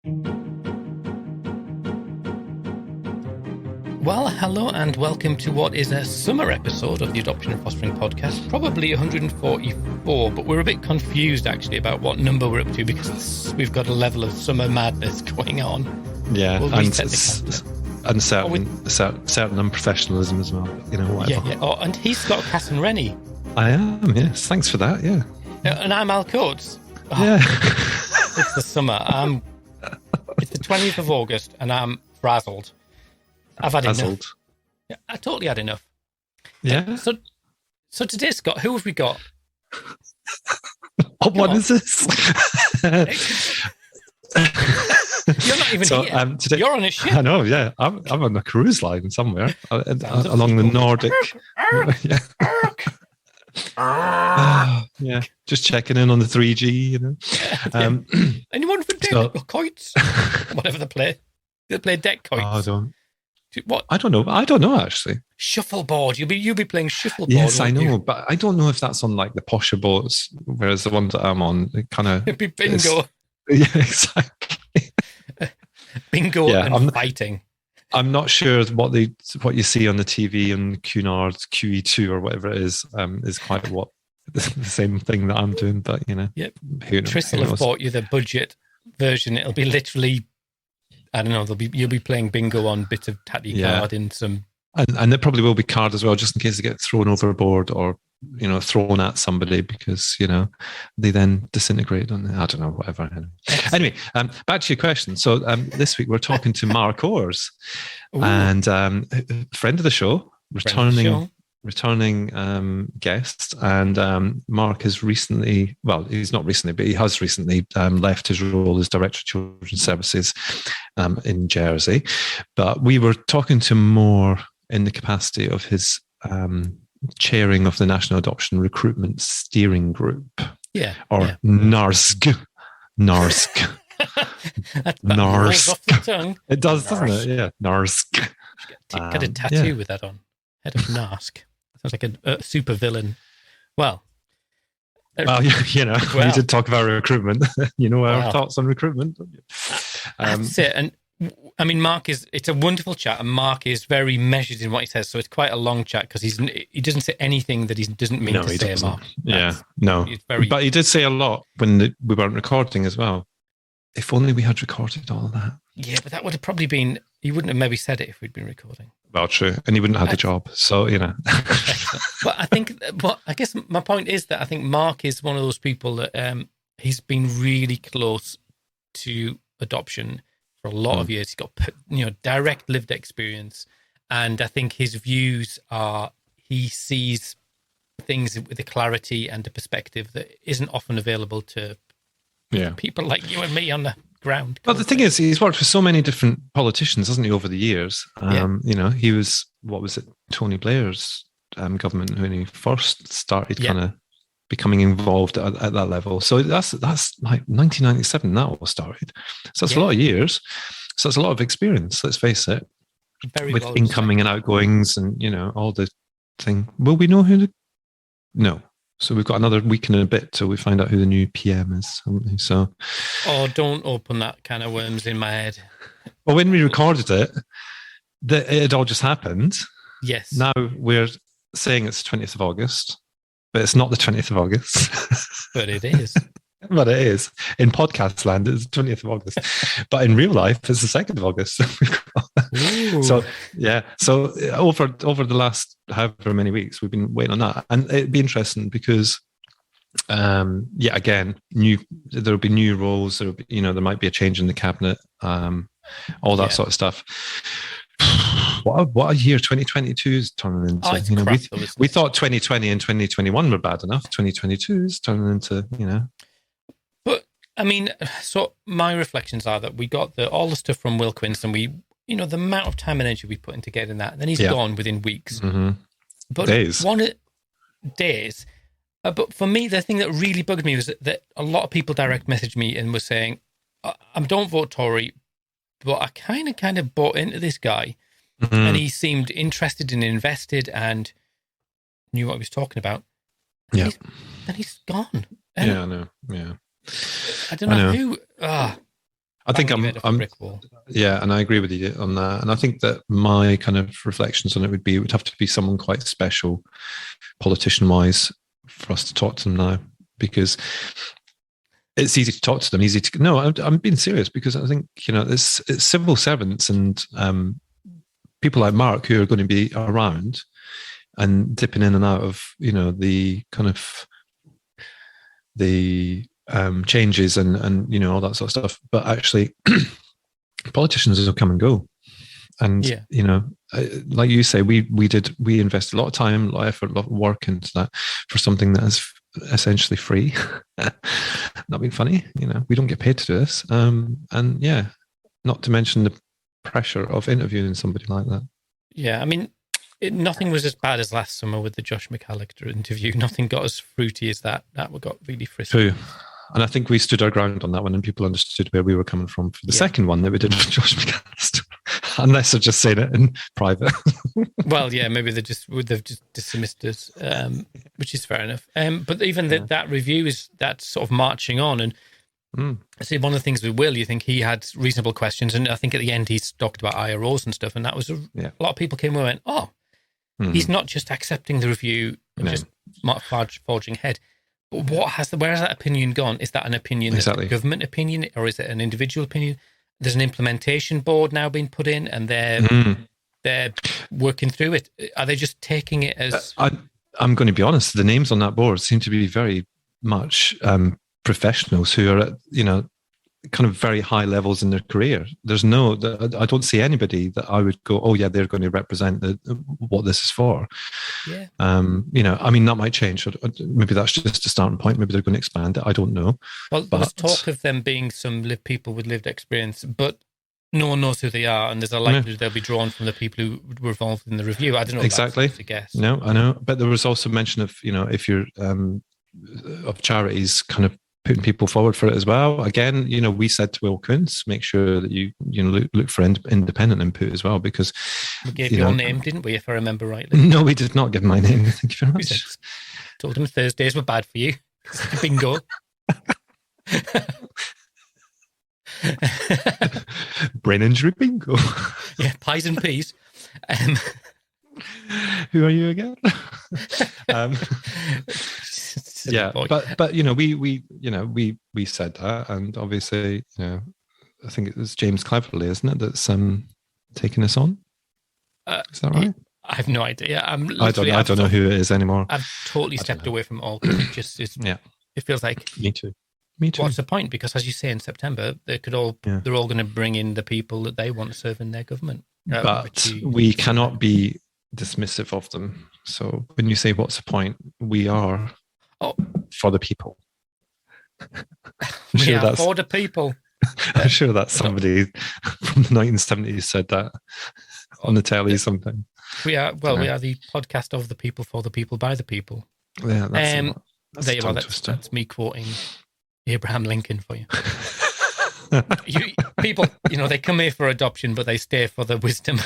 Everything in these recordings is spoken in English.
Well, hello and welcome to what is a summer episode of the Adoption and Fostering Podcast, probably 144, but we're a bit confused actually about what number we're up to because we've got a level of summer madness going on. Yeah, we'll and certain unprofessionalism as well, whatever. Yeah. Oh, and he's Scott Cass and Rennie. I am, yes. Thanks for that, yeah. And I'm Al Coates. Oh, yeah. It's the summer. It's the 20th of August and I'm frazzled. I've had enough. Yeah, I totally had enough. Yeah. So today, Scott, who have we got? What is this? You're not even here. Today, you're on a ship. I know, yeah. I'm on a cruise line somewhere along the Nordic. Yeah, just checking in on the 3G, Anyone for deck kites? Whatever they play. They play deck kites. What? I don't know actually. Shuffleboard. You'll be playing shuffleboard. Yes, I know, but I don't know if that's on like the posher boats, whereas the ones that I'm on, it kind of. It'd be bingo. Yeah, exactly. Bingo and fighting. I'm not sure what you see on the TV and Cunard QE2 or whatever it is quite what the same thing that I'm doing, but Yep. Tris will have bought you the budget version. It'll be literally. I don't know. You'll be playing bingo on bits of tatty card in some, and there probably will be card as well, just in case they get thrown overboard or thrown at somebody because they then disintegrate. I don't know, whatever. Anyway, back to your question. So this week we're talking to Mark Owers, and friend of the show, returning guest, and Mark has recently, well, he's not recently, but he has recently left his role as Director of Children's Services in Jersey. But we were talking to more in the capacity of his chairing of the National Adoption Recruitment Steering Group. Yeah. Or NARSG. NARSG. NARSG. Off the tongue. It does, doesn't it? Yeah. NARSG. Got a tattoo with that on. Head of NARSG. Sounds like a super villain. Well, you did talk about recruitment. Our thoughts on recruitment. That's it. And I mean, it's a wonderful chat, and Mark is very measured in what he says. So it's quite a long chat because he doesn't say anything that he doesn't mean to say, Mark. But he did say a lot when we weren't recording as well. If only we had recorded all of that. Yeah, but that would have probably been, he wouldn't have maybe said it if we'd been recording. Well, true. And he wouldn't have had the job. So, But I guess my point is that I think Mark is one of those people that he's been really close to adoption for a lot of years. He's got, direct lived experience. And I think his views are, he sees things with a clarity and a perspective that isn't often available to people like you and me on the ground. Well, the thing is, he's worked for so many different politicians, hasn't he, over the years? He was, Tony Blair's government when he first started kind of becoming involved at that level. So that's like 1997, that all started. So that's a lot of years. So that's a lot of experience, let's face it. Very with incoming and outgoings and, all the thing. Will we know who No. So we've got another week and a bit till we find out who the new PM is. So, don't open that can of worms in my head. Well, when we recorded it had all just happened. Yes. Now we're saying it's the 20th of August, but it's not the 20th of August. But it is. But it is. In podcast land, it's the 20th of August. But in real life, it's the 2nd of August. So, yeah. So over the last however many weeks, we've been waiting on that. And it'd be interesting because, again, there'll be new roles. There'll be, there might be a change in the cabinet, all that sort of stuff. What a year 2022 is turning into. We thought 2020 and 2021 were bad enough. 2022 is turning into, But I mean, so my reflections are that we got all the stuff from Will Quince, and we, the amount of time and energy we put into getting that, and then he's gone within weeks. Mm-hmm. But days. Days. But for me, the thing that really bugged me was that a lot of people direct messaged me and were saying, I don't vote Tory, but I kind of bought into this guy. Mm-hmm. And he seemed interested and invested and knew what he was talking about. And he's gone. And I know. Yeah. I don't know who. I think I'm brick wall. Yeah, and I agree with you on that. And I think that my kind of reflections on it would have to be someone quite special, politician-wise, for us to talk to them now, because it's easy to talk to them. No, I'm being serious, because I think it's civil servants and people like Mark who are going to be around and dipping in and out of the kind of the changes and all that sort of stuff. But actually, politicians will come and go, and like you say, we invested a lot of time, a lot of effort, a lot of work into that for something that is essentially free. Not being funny, we don't get paid to do this, and not to mention the pressure of interviewing somebody like that. Yeah, I mean, nothing was as bad as last summer with the Josh McAllister interview. Nothing got as fruity as that. That got really frisky. True. And I think we stood our ground on that one, and people understood where we were coming from for the second one that we did with Josh McAllister. Unless I've just said it in private. Well, yeah, maybe they've just dismissed us, which is fair enough. But even that review is that sort of marching on. And I see one of the things with Will, you think he had reasonable questions, and I think at the end he's talked about IROs and stuff, and that was a lot of people came and went, oh, he's not just accepting the review and just forging ahead. But where has that opinion gone? Is that an opinion that's a government opinion, or is it an individual opinion? There's an implementation board now being put in, and they're working through it. Are they just taking it as? I'm going to be honest. The names on that board seem to be very much professionals who are at kind of very high levels in their career. I don't see anybody that I would go, oh yeah, they're going to represent what this is for. Yeah. I mean, that might change. Maybe that's just a starting point. Maybe they're going to expand it. I don't know. Well, there's talk of them being some people with lived experience, but no one knows who they are, and there's a likelihood they'll be drawn from the people who were involved in the review. I don't know exactly. That's a guess. No, I know. But there was also mention of, if you're of charities kind of putting people forward for it as well. Again, we said to Will Kuntz, make sure that you look for independent input as well, because we gave your name, didn't we, if I remember rightly? No, we did not give my name. Thank you very much. Told him Thursdays were bad for you. Bingo. Brain injury bingo. Yeah, pies and peas. Who are you again? Yeah, but we said that, and obviously I think it was James Cleverly, isn't it, that's taking us on? Is that right? I have no idea. I don't know who it is anymore. I've totally stepped away from all. It just is. Yeah, it feels like me too. What's the point? Because as you say, in September they're all going to bring in the people that they want to serve in their government. But we cannot be dismissive of them. So when you say what's the point, we are for the people. For the people. I'm sure that's somebody from the 1970s said that on the telly or something. We are the podcast of the people, for the people, by the people. Yeah, that's me quoting Abraham Lincoln for you. People, they come here for adoption, but they stay for the wisdom.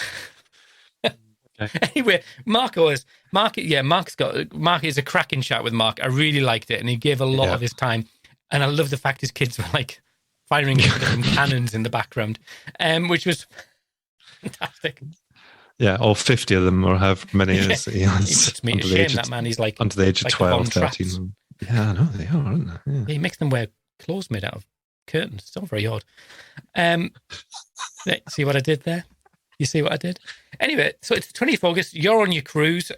Okay. Anyway, Mark Owers. Mark is a cracking chat with Mark. I really liked it, and he gave a lot of his time. And I love the fact his kids were like firing different cannons in the background, which was fantastic. Yeah, all 50 of them, or however many as he has. It puts me to shame, that man. He's like under the age of 12, 13. Yeah, I know they are, aren't they? Yeah. He makes them wear clothes made out of curtains. It's all very odd. See what I did there? You see what I did? Anyway, so it's the 20th of August. You're on your cruise.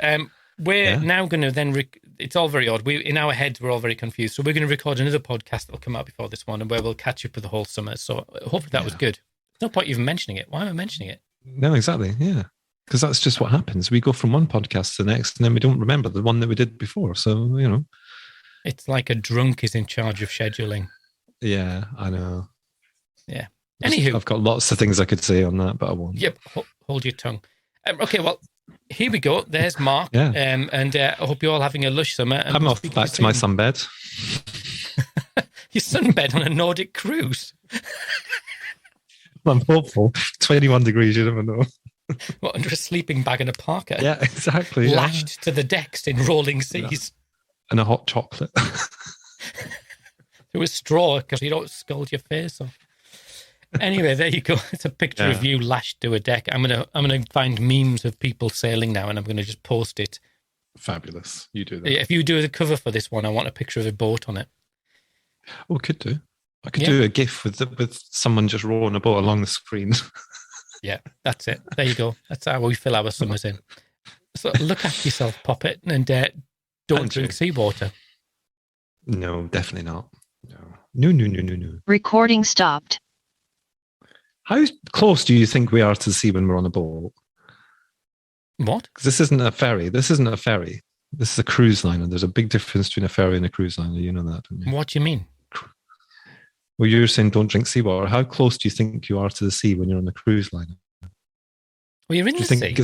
We're now going to then... it's all very odd. In our heads, we're all very confused. So we're going to record another podcast that will come out before this one, and where we'll catch up for the whole summer. So hopefully that was good. There's no point even mentioning it. Why am I mentioning it? No, exactly. Yeah. Because that's just what happens. We go from one podcast to the next, and then we don't remember the one that we did before. So, It's like a drunk is in charge of scheduling. Yeah, I know. Yeah. Anywho, I've got lots of things I could say on that, but I won't. Yep, hold your tongue. Okay, well, here we go. There's Mark. Yeah. And I hope you're all having a lush summer. And I'm off back to my sunbed. Your sunbed on a Nordic cruise? I'm hopeful. 21 degrees, you never know. What, under a sleeping bag and a parka? Yeah, exactly. Lashed to the decks in rolling seas. And a hot chocolate. Through a straw, because you don't scald your face off. Anyway, there you go. It's a picture of you lashed to a deck. I'm gonna find memes of people sailing now, and I'm gonna just post it. Fabulous. You do that. If you do the cover for this one, I want a picture of a boat on it. Oh, could do. I could do a GIF with someone just rowing a boat along the screen. Yeah, that's it. There you go. That's how we fill our summers in. So look after yourself, Poppet, and don't drink seawater. No, definitely not. No. Recording stopped. How close do you think we are to the sea when we're on a boat? What? Because this isn't a ferry. This is a cruise line, and there's a big difference between a ferry and a cruise line. You know that, don't you? What do you mean? Well, you're saying don't drink seawater. How close do you think you are to the sea when you're on a cruise line? Well, you're in the sea. Do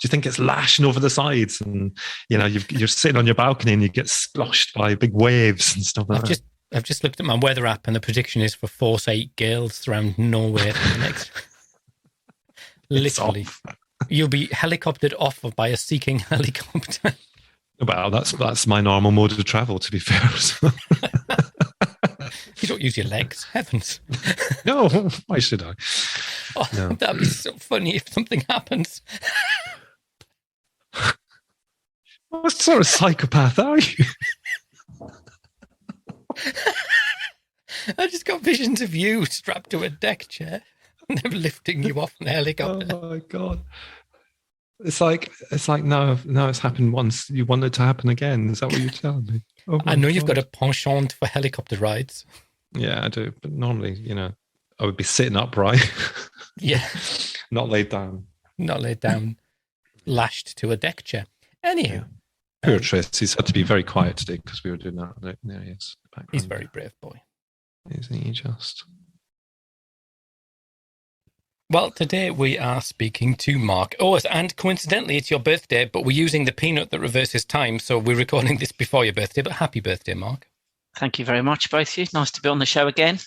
you think it's lashing over the sides, and you're sitting on your balcony and you get splashed by big waves and stuff like that? I've just looked at my weather app, and the prediction is for force 8 gales around Norway for the next. Literally, you'll be helicoptered off by a seeking helicopter. Well, that's my normal mode of travel, to be fair. So. You don't use your legs, heavens. No, why should I? Oh, no. That'd be so funny if something happens. What sort of psychopath are you? I just got visions of you strapped to a deck chair and them lifting you off in a helicopter. Oh my God. It's like no, it's happened once. You want it to happen again. Is that what you're telling me? Oh I know you've got a penchant for helicopter rides. Yeah, I do. But normally, I would be sitting upright. Yeah. Not laid down. Lashed to a deck chair. Anywho. Poor Tris. He's had to be very quiet today because we were doing that. There he is. He's a very brave boy. Isn't he just? Well, today we are speaking to Mark Owers, and coincidentally, it's your birthday, but we're using the peanut that reverses time, so we're recording this before your birthday, but happy birthday, Mark. Thank you very much, both of you. Nice to be on the show again.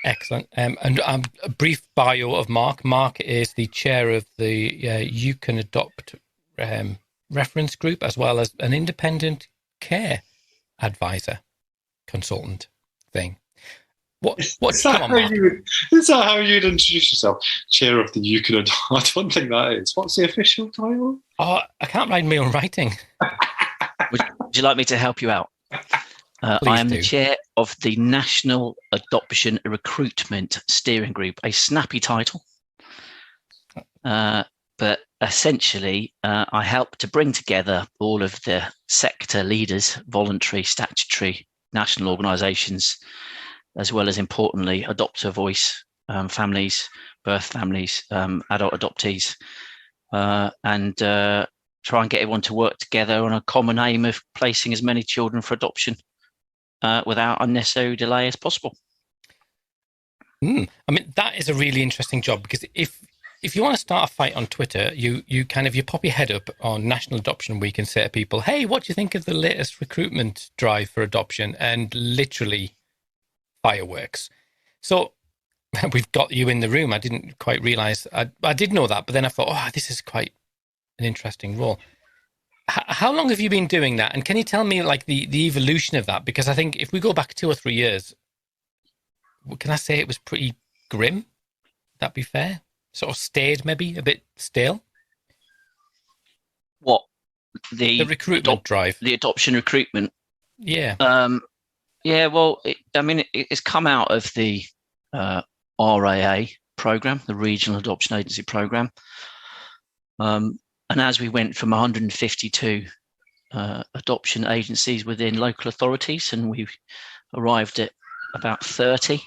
Excellent. And a brief bio of Mark. Mark is the chair of the You Can Adopt reference group, as well as an independent care advisor, consultant thing. Is that how you'd introduce yourself? Chair of the You Can Adopt. I don't think that is. What's the official title? Oh, I can't write my own writing. Would you like me to help you out? I am the chair of the National Adoption Recruitment Steering Group, a snappy title. But essentially, I help to bring together all of the sector leaders, voluntary, statutory, national organisations, as well as, importantly, adopter voice families, birth families, adult adoptees, and try and get everyone to work together on a common aim of placing as many children for adoption without unnecessary delay as possible. I mean, that is a really interesting job, because if you want to start a fight on Twitter, you pop your head up on National Adoption Week and say to people, hey, what do you think of the latest recruitment drive for adoption? And literally fireworks. So we've got you in the room. I didn't quite realise. I did know that, but then I thought, this is quite an interesting role. How long have you been doing that? And can you tell me like the evolution of that? Because I think if we go back 2 or 3 years, can I say it was pretty grim? Would that be fair? Sort of stayed maybe a bit stale? What? The recruitment drive. The adoption recruitment? Yeah. Yeah, well, it's come out of the RAA program, the Regional Adoption Agency program. And as we went from 152 adoption agencies within local authorities, and we arrived at about 30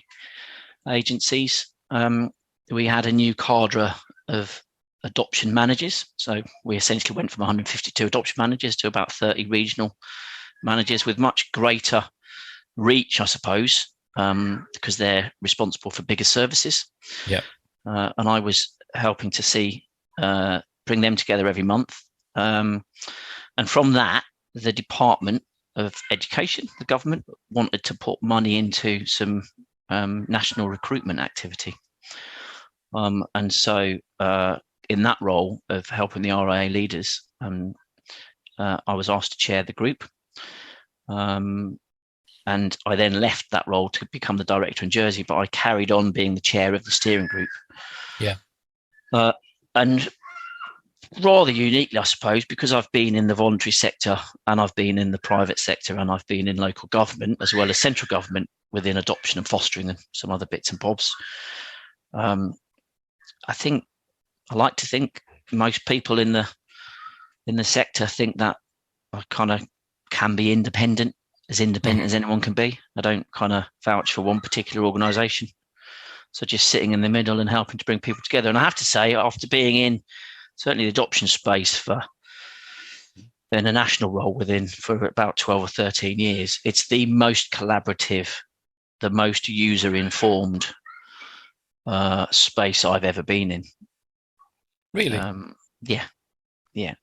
agencies, we had a new cadre of adoption managers. So we essentially went from 152 adoption managers to about 30 regional managers with much greater reach, I suppose, because they're responsible for bigger services. Yeah. And I was helping to bring them together every month. And from that, the Department of Education, the government, wanted to put money into some national recruitment activity. And so in that role of helping the RAA leaders, I was asked to chair the group. and I then left that role to become the director in Jersey, but I carried on being the chair of the steering group. Yeah. And rather uniquely, I suppose, because I've been in the voluntary sector and I've been in the private sector and I've been in local government as well as central government within adoption and fostering and some other bits and bobs. I like to think most people in the sector think that I kind of can be independent as anyone can be. I don't kind of vouch for one particular organisation. So just sitting in the middle and helping to bring people together. And I have to say, after being in certainly the adoption space in a national role for about 12 or 13 years, it's the most collaborative, the most user-informed space I've ever been in. Really? Yeah.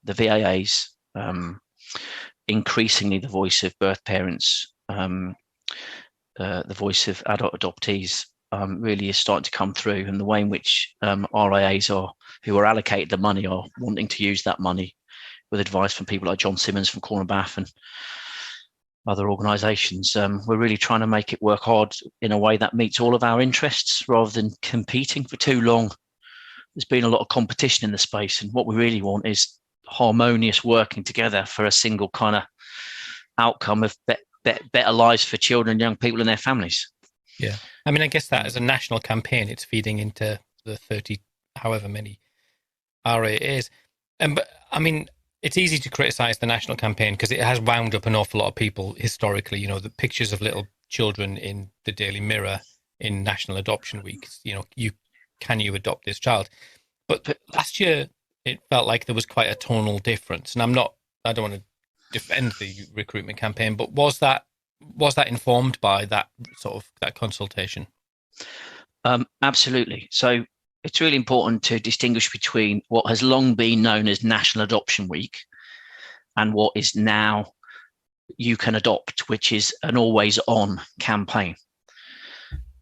The VAAs, increasingly the voice of birth parents, the voice of adult adoptees really is starting to come through, and the way in which RIAs who are allocated the money are wanting to use that money with advice from people like John Simmons from Corner Bath and other organisations. We're really trying to make it work hard in a way that meets all of our interests rather than competing. For too long, there's been a lot of competition in the space, and what we really want is harmonious working together for a single kind of outcome of better lives for children and young people and their families. Yeah. I mean, I guess that as a national campaign, it's feeding into the 30, however many RAAs. But I mean, it's easy to criticize the national campaign because it has wound up an awful lot of people historically. You know, the pictures of little children in the Daily Mirror in National Adoption Week, you know, can you adopt this child? But last year, it felt like there was quite a tonal difference. And I don't want to defend the recruitment campaign, but was that informed by that consultation? Absolutely. So it's really important to distinguish between what has long been known as National Adoption Week and what is now You Can Adopt, which is an always-on campaign.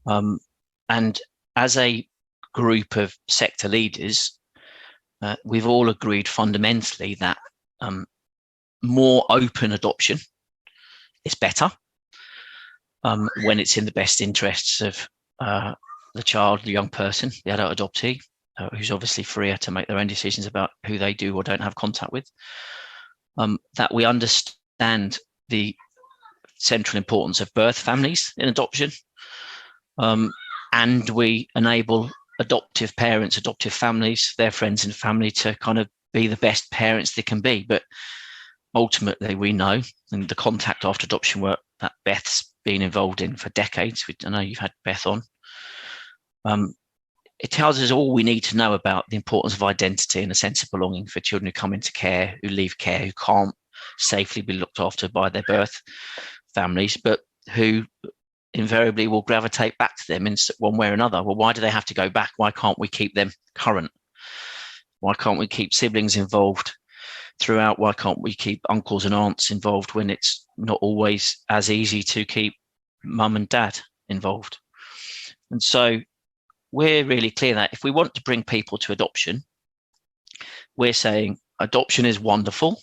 And as a group of sector leaders, we've all agreed fundamentally that more open adoption is better when it's in the best interests of the child, the young person, the adult adoptee, who's obviously freer to make their own decisions about who they do or don't have contact with. That we understand the central importance of birth families in adoption, and we enable adoptive parents, adoptive families, their friends and family to kind of be the best parents they can be. But ultimately, we know, and the contact after adoption work that Beth's been involved in for decades, I know you've had Beth on, it tells us all we need to know about the importance of identity and a sense of belonging for children who come into care, who leave care, who can't safely be looked after by their birth families, but who invariably will gravitate back to them in one way or another. Well, why do they have to go back? Why can't we keep them current? Why can't we keep siblings involved throughout? Why can't we keep uncles and aunts involved when it's not always as easy to keep mum and dad involved? And so we're really clear that if we want to bring people to adoption, we're saying adoption is wonderful,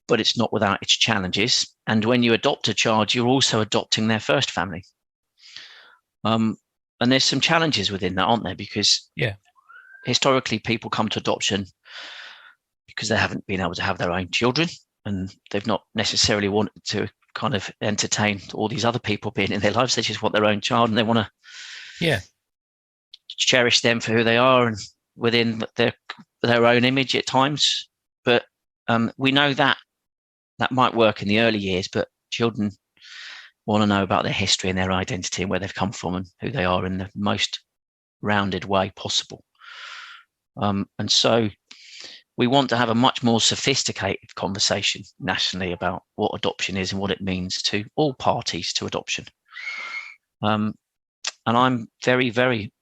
but it's not without its challenges. And when you adopt a child, you're also adopting their first family. And there's some challenges within that, aren't there? Because historically, people come to adoption because they haven't been able to have their own children, and they've not necessarily wanted to kind of entertain all these other people being in their lives. They just want their own child, and they want to cherish them for who they are and within their own image at times. But we know that might work in the early years, but children want to know about their history and their identity and where they've come from and who they are in the most rounded way possible. And so we want to have a much more sophisticated conversation nationally about what adoption is and what it means to all parties to adoption. And I'm very, very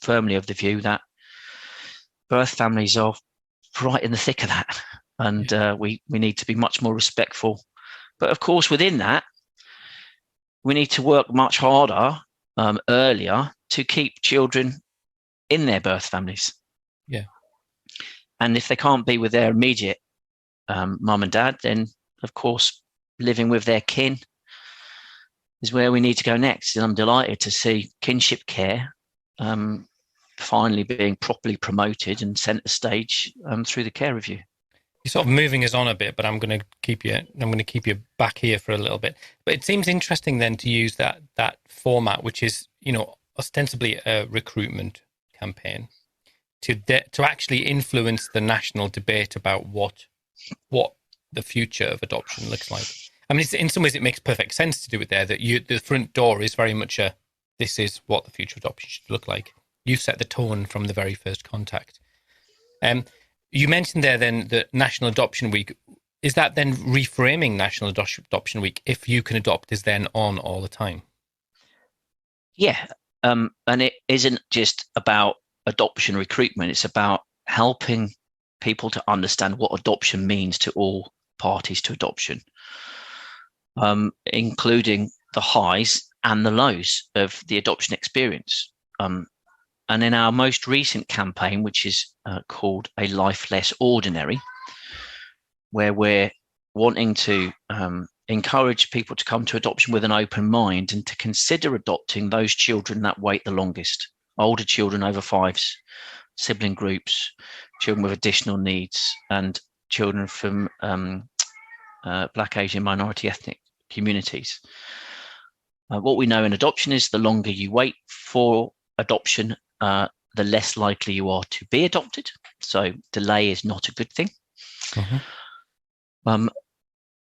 firmly of the view that birth families are right in the thick of that. And we need to be much more respectful. But of course, within that, we need to work much harder earlier to keep children in their birth families. Yeah. And if they can't be with their immediate mum and dad, then, of course, living with their kin is where we need to go next. And I'm delighted to see kinship care finally being properly promoted and centre stage through the care review. You're sort of moving us on a bit, but I'm going to keep you back here for a little bit. But it seems interesting then to use that format, which is, ostensibly a recruitment campaign, to actually influence the national debate about what the future of adoption looks like. I mean, in some ways, it makes perfect sense to do it there. That the front door is very much this is what the future of adoption should look like. You set the tone from the very first contact. You mentioned there then that National Adoption Week. Is that then reframing National Adoption Week? If You Can Adopt is then on all the time? Yeah, and it isn't just about adoption recruitment. It's about helping people to understand what adoption means to all parties to adoption, including the highs and the lows of the adoption experience. And in our most recent campaign, which is called A Life Less Ordinary, where we're wanting to encourage people to come to adoption with an open mind and to consider adopting those children that wait the longest, older children over fives, sibling groups, children with additional needs, and children from Black, Asian, minority ethnic communities. What we know in adoption is the longer you wait for adoption, the less likely you are to be adopted. So delay is not a good thing. Mm-hmm.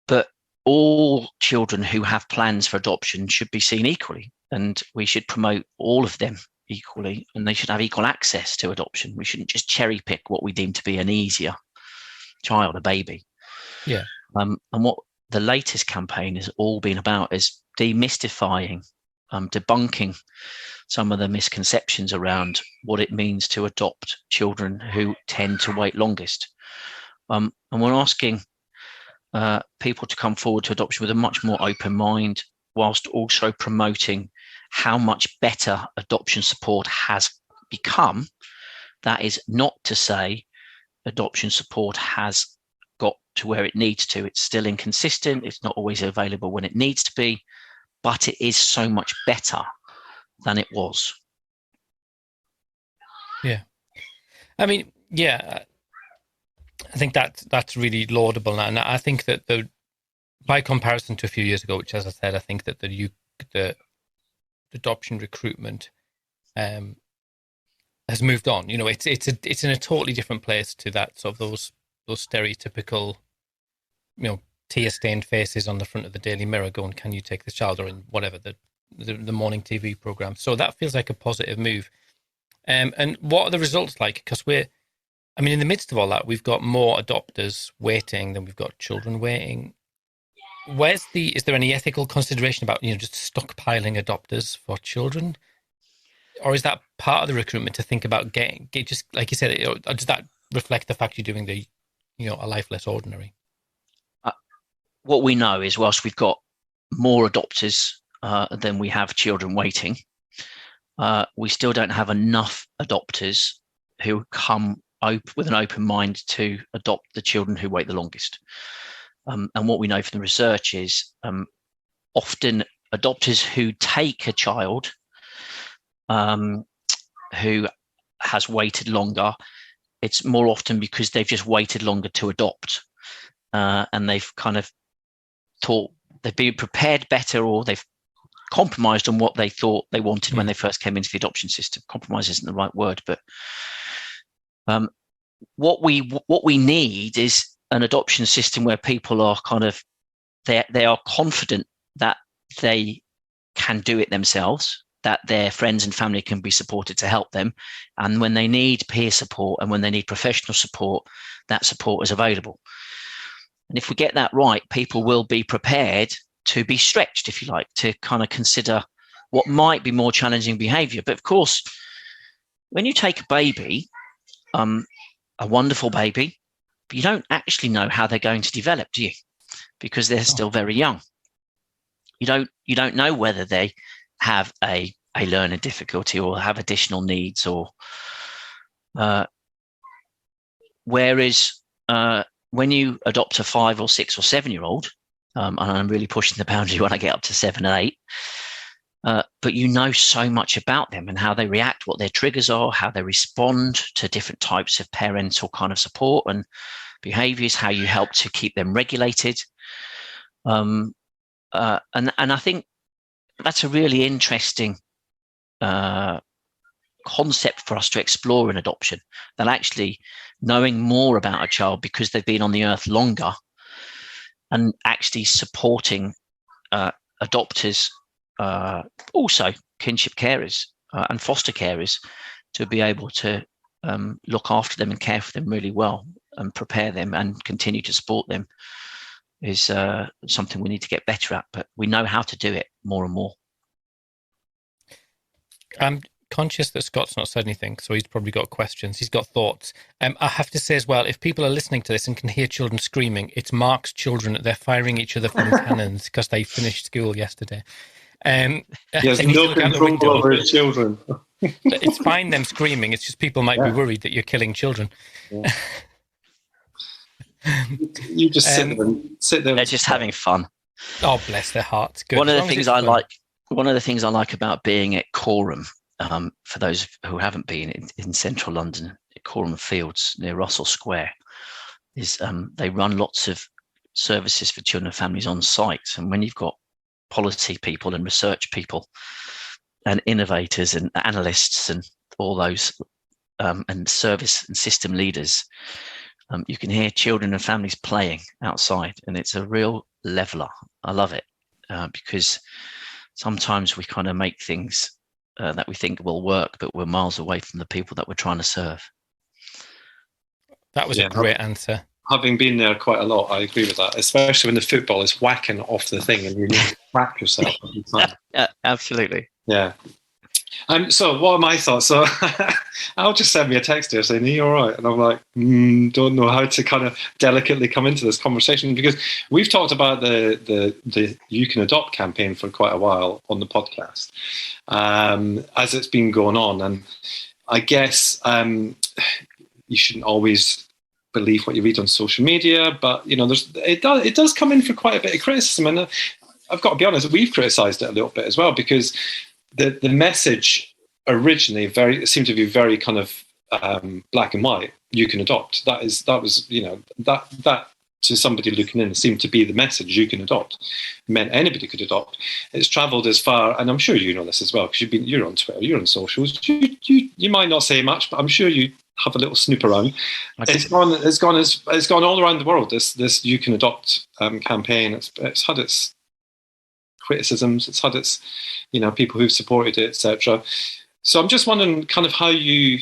But all children who have plans for adoption should be seen equally, and we should promote all of them equally, and they should have equal access to adoption. We shouldn't just cherry pick what we deem to be an easier child, a baby. Yeah. And what the latest campaign has all been about is demystifying, debunking some of the misconceptions around what it means to adopt children who tend to wait longest. And we're asking people to come forward to adoption with a much more open mind, whilst also promoting how much better adoption support has become. That is not to say adoption support has got to where it needs to. It's still inconsistent. It's not always available when it needs to be, but it is so much better than it was. Yeah. I mean, yeah, I think that's really laudable. And I think that by comparison to a few years ago, which, as I said, I think that the adoption recruitment has moved on. It's in a totally different place to that sort of those stereotypical, tear-stained faces on the front of the Daily Mirror going, "Can you take this child?" or in whatever the morning TV program. So that feels like a positive move. And what are the results like? Because in the midst of all that, we've got more adopters waiting than we've got children waiting. Is there any ethical consideration about, just stockpiling adopters for children? Or is that part of the recruitment to think about getting just like you said, does that reflect the fact you're doing a life less ordinary? What we know is, whilst we've got more adopters than we have children waiting, we still don't have enough adopters who come with an open mind to adopt the children who wait the longest. And what we know from the research is often adopters who take a child who has waited longer, it's more often because they've just waited longer to adopt, and they've kind of thought they've been prepared better, or they've compromised on what they thought they wanted when they first came into the adoption system. Compromise isn't the right word, but what we need is an adoption system where people are they are confident that they can do it themselves, that their friends and family can be supported to help them, and when they need peer support and when they need professional support, that support is available. And if we get that right, people will be prepared to be stretched, if you like, to kind of consider what might be more challenging behavior. But of course, when you take a baby, a wonderful baby, but you don't actually know how they're going to develop, do you? Because they're still very young. You don't know whether they have a learning difficulty or have additional needs, or whereas when you adopt a 5 or 6 or 7 year old, and I'm really pushing the boundary when I get up to 7 and 8. But you know so much about them and how they react, what their triggers are, how they respond to different types of parental kind of support and behaviors, how you help to keep them regulated. And I think that's a really interesting concept for us to explore in adoption, that actually knowing more about a child because they've been on the earth longer and actually supporting adopters, also kinship carers and foster carers, to be able to look after them and care for them really well and prepare them and continue to support them is something we need to get better at, but we know how to do it more and more. I'm conscious that Scott's not said anything, so he's probably got questions. He's got thoughts. I have to say as well, if people are listening to this and can hear children screaming, it's Mark's children. They're firing each other from cannons because they finished school yesterday. There's no control over his children. It's fine them screaming. It's just people might be worried that you're killing children. Yeah. You just sit there. They're just having fun. Oh, bless their hearts. Good. One of the things I like about being at Coram, for those who haven't been in central London, at Coram Fields near Russell Square, is they run lots of services for children and families on site. And when you've got policy people and research people and innovators and analysts and all those and service and system leaders, you can hear children and families playing outside, and it's a real leveler. I love it because sometimes we kind of make things that we think will work, but we're miles away from the people that we're trying to serve. That was a great answer. Having been there quite a lot, I agree with that, especially when the football is whacking off the thing and you need to whack yourself every time. Absolutely. Yeah. So what are my thoughts? So Al just sent me a text here saying, are you all right? And I'm like, don't know how to kind of delicately come into this conversation, because we've talked about the You Can Adopt campaign for quite a while on the podcast as it's been going on. And I guess you shouldn't always believe what you read on social media, but it does come in for quite a bit of criticism. And I've got to be honest, we've criticised it a little bit as well, because the message originally seemed to be very kind of black and white. You can adopt. That was that to somebody looking in seemed to be the message. You can adopt. It meant anybody could adopt. It's travelled as far, and I'm sure you know this as well, because you're on Twitter, you're on socials. You might not say much, but I'm sure you have a little snoop around. It's gone all around the world. This You Can Adopt campaign. It's had its criticisms. It's had its people who've supported it, etc. So I'm just wondering kind of how you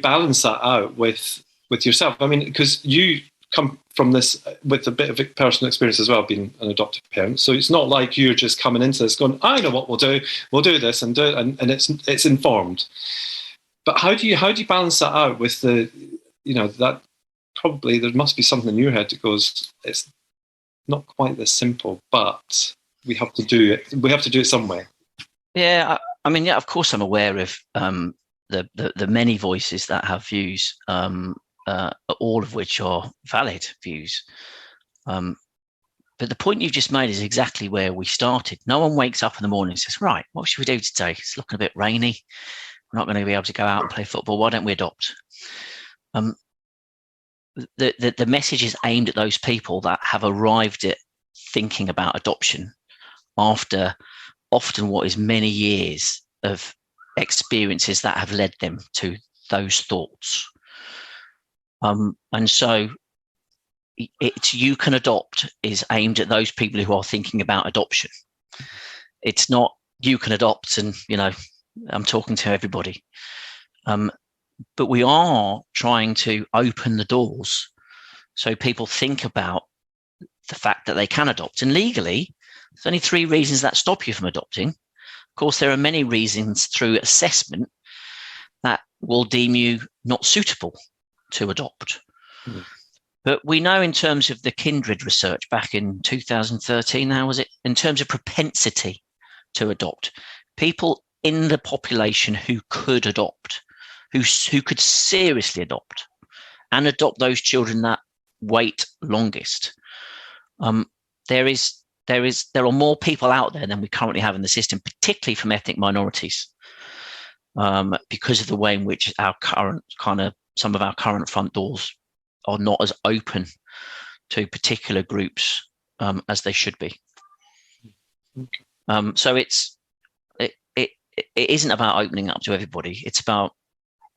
balance that out with yourself. I mean, because you come from this with a bit of personal experience as well, being an adoptive parent. So it's not like you're just coming into this going, I know what we'll do this and do it, and it's informed. But how do you balance that out with that probably there must be something in your head that goes, it's not quite this simple, but we have to do it. We have to do it some way. Yeah, I mean, of course, I'm aware of the many voices that have views, all of which are valid views. But the point you've just made is exactly where we started. No one wakes up in the morning and says, right, what should we do today? It's looking a bit rainy. We're not going to be able to go out and play football. Why don't we adopt? The message is aimed at those people that have arrived at thinking about adoption after often what is many years of experiences that have led them to those thoughts. And so it's You Can Adopt is aimed at those people who are thinking about adoption. It's not You Can Adopt and, I'm talking to everybody. But we are trying to open the doors so people think about the fact that they can adopt. And legally, there's only 3 reasons that stop you from adopting. Of course, there are many reasons through assessment that will deem you not suitable to adopt. Mm. But we know in terms of the Kindred research back in 2013, how was it? In terms of propensity to adopt, people in the population who could adopt, who could seriously adopt and adopt those children that wait longest, there are more people out there than we currently have in the system, particularly from ethnic minorities, because of the way in which some of our current front doors are not as open to particular groups as they should be. So it isn't about opening up to everybody. It's about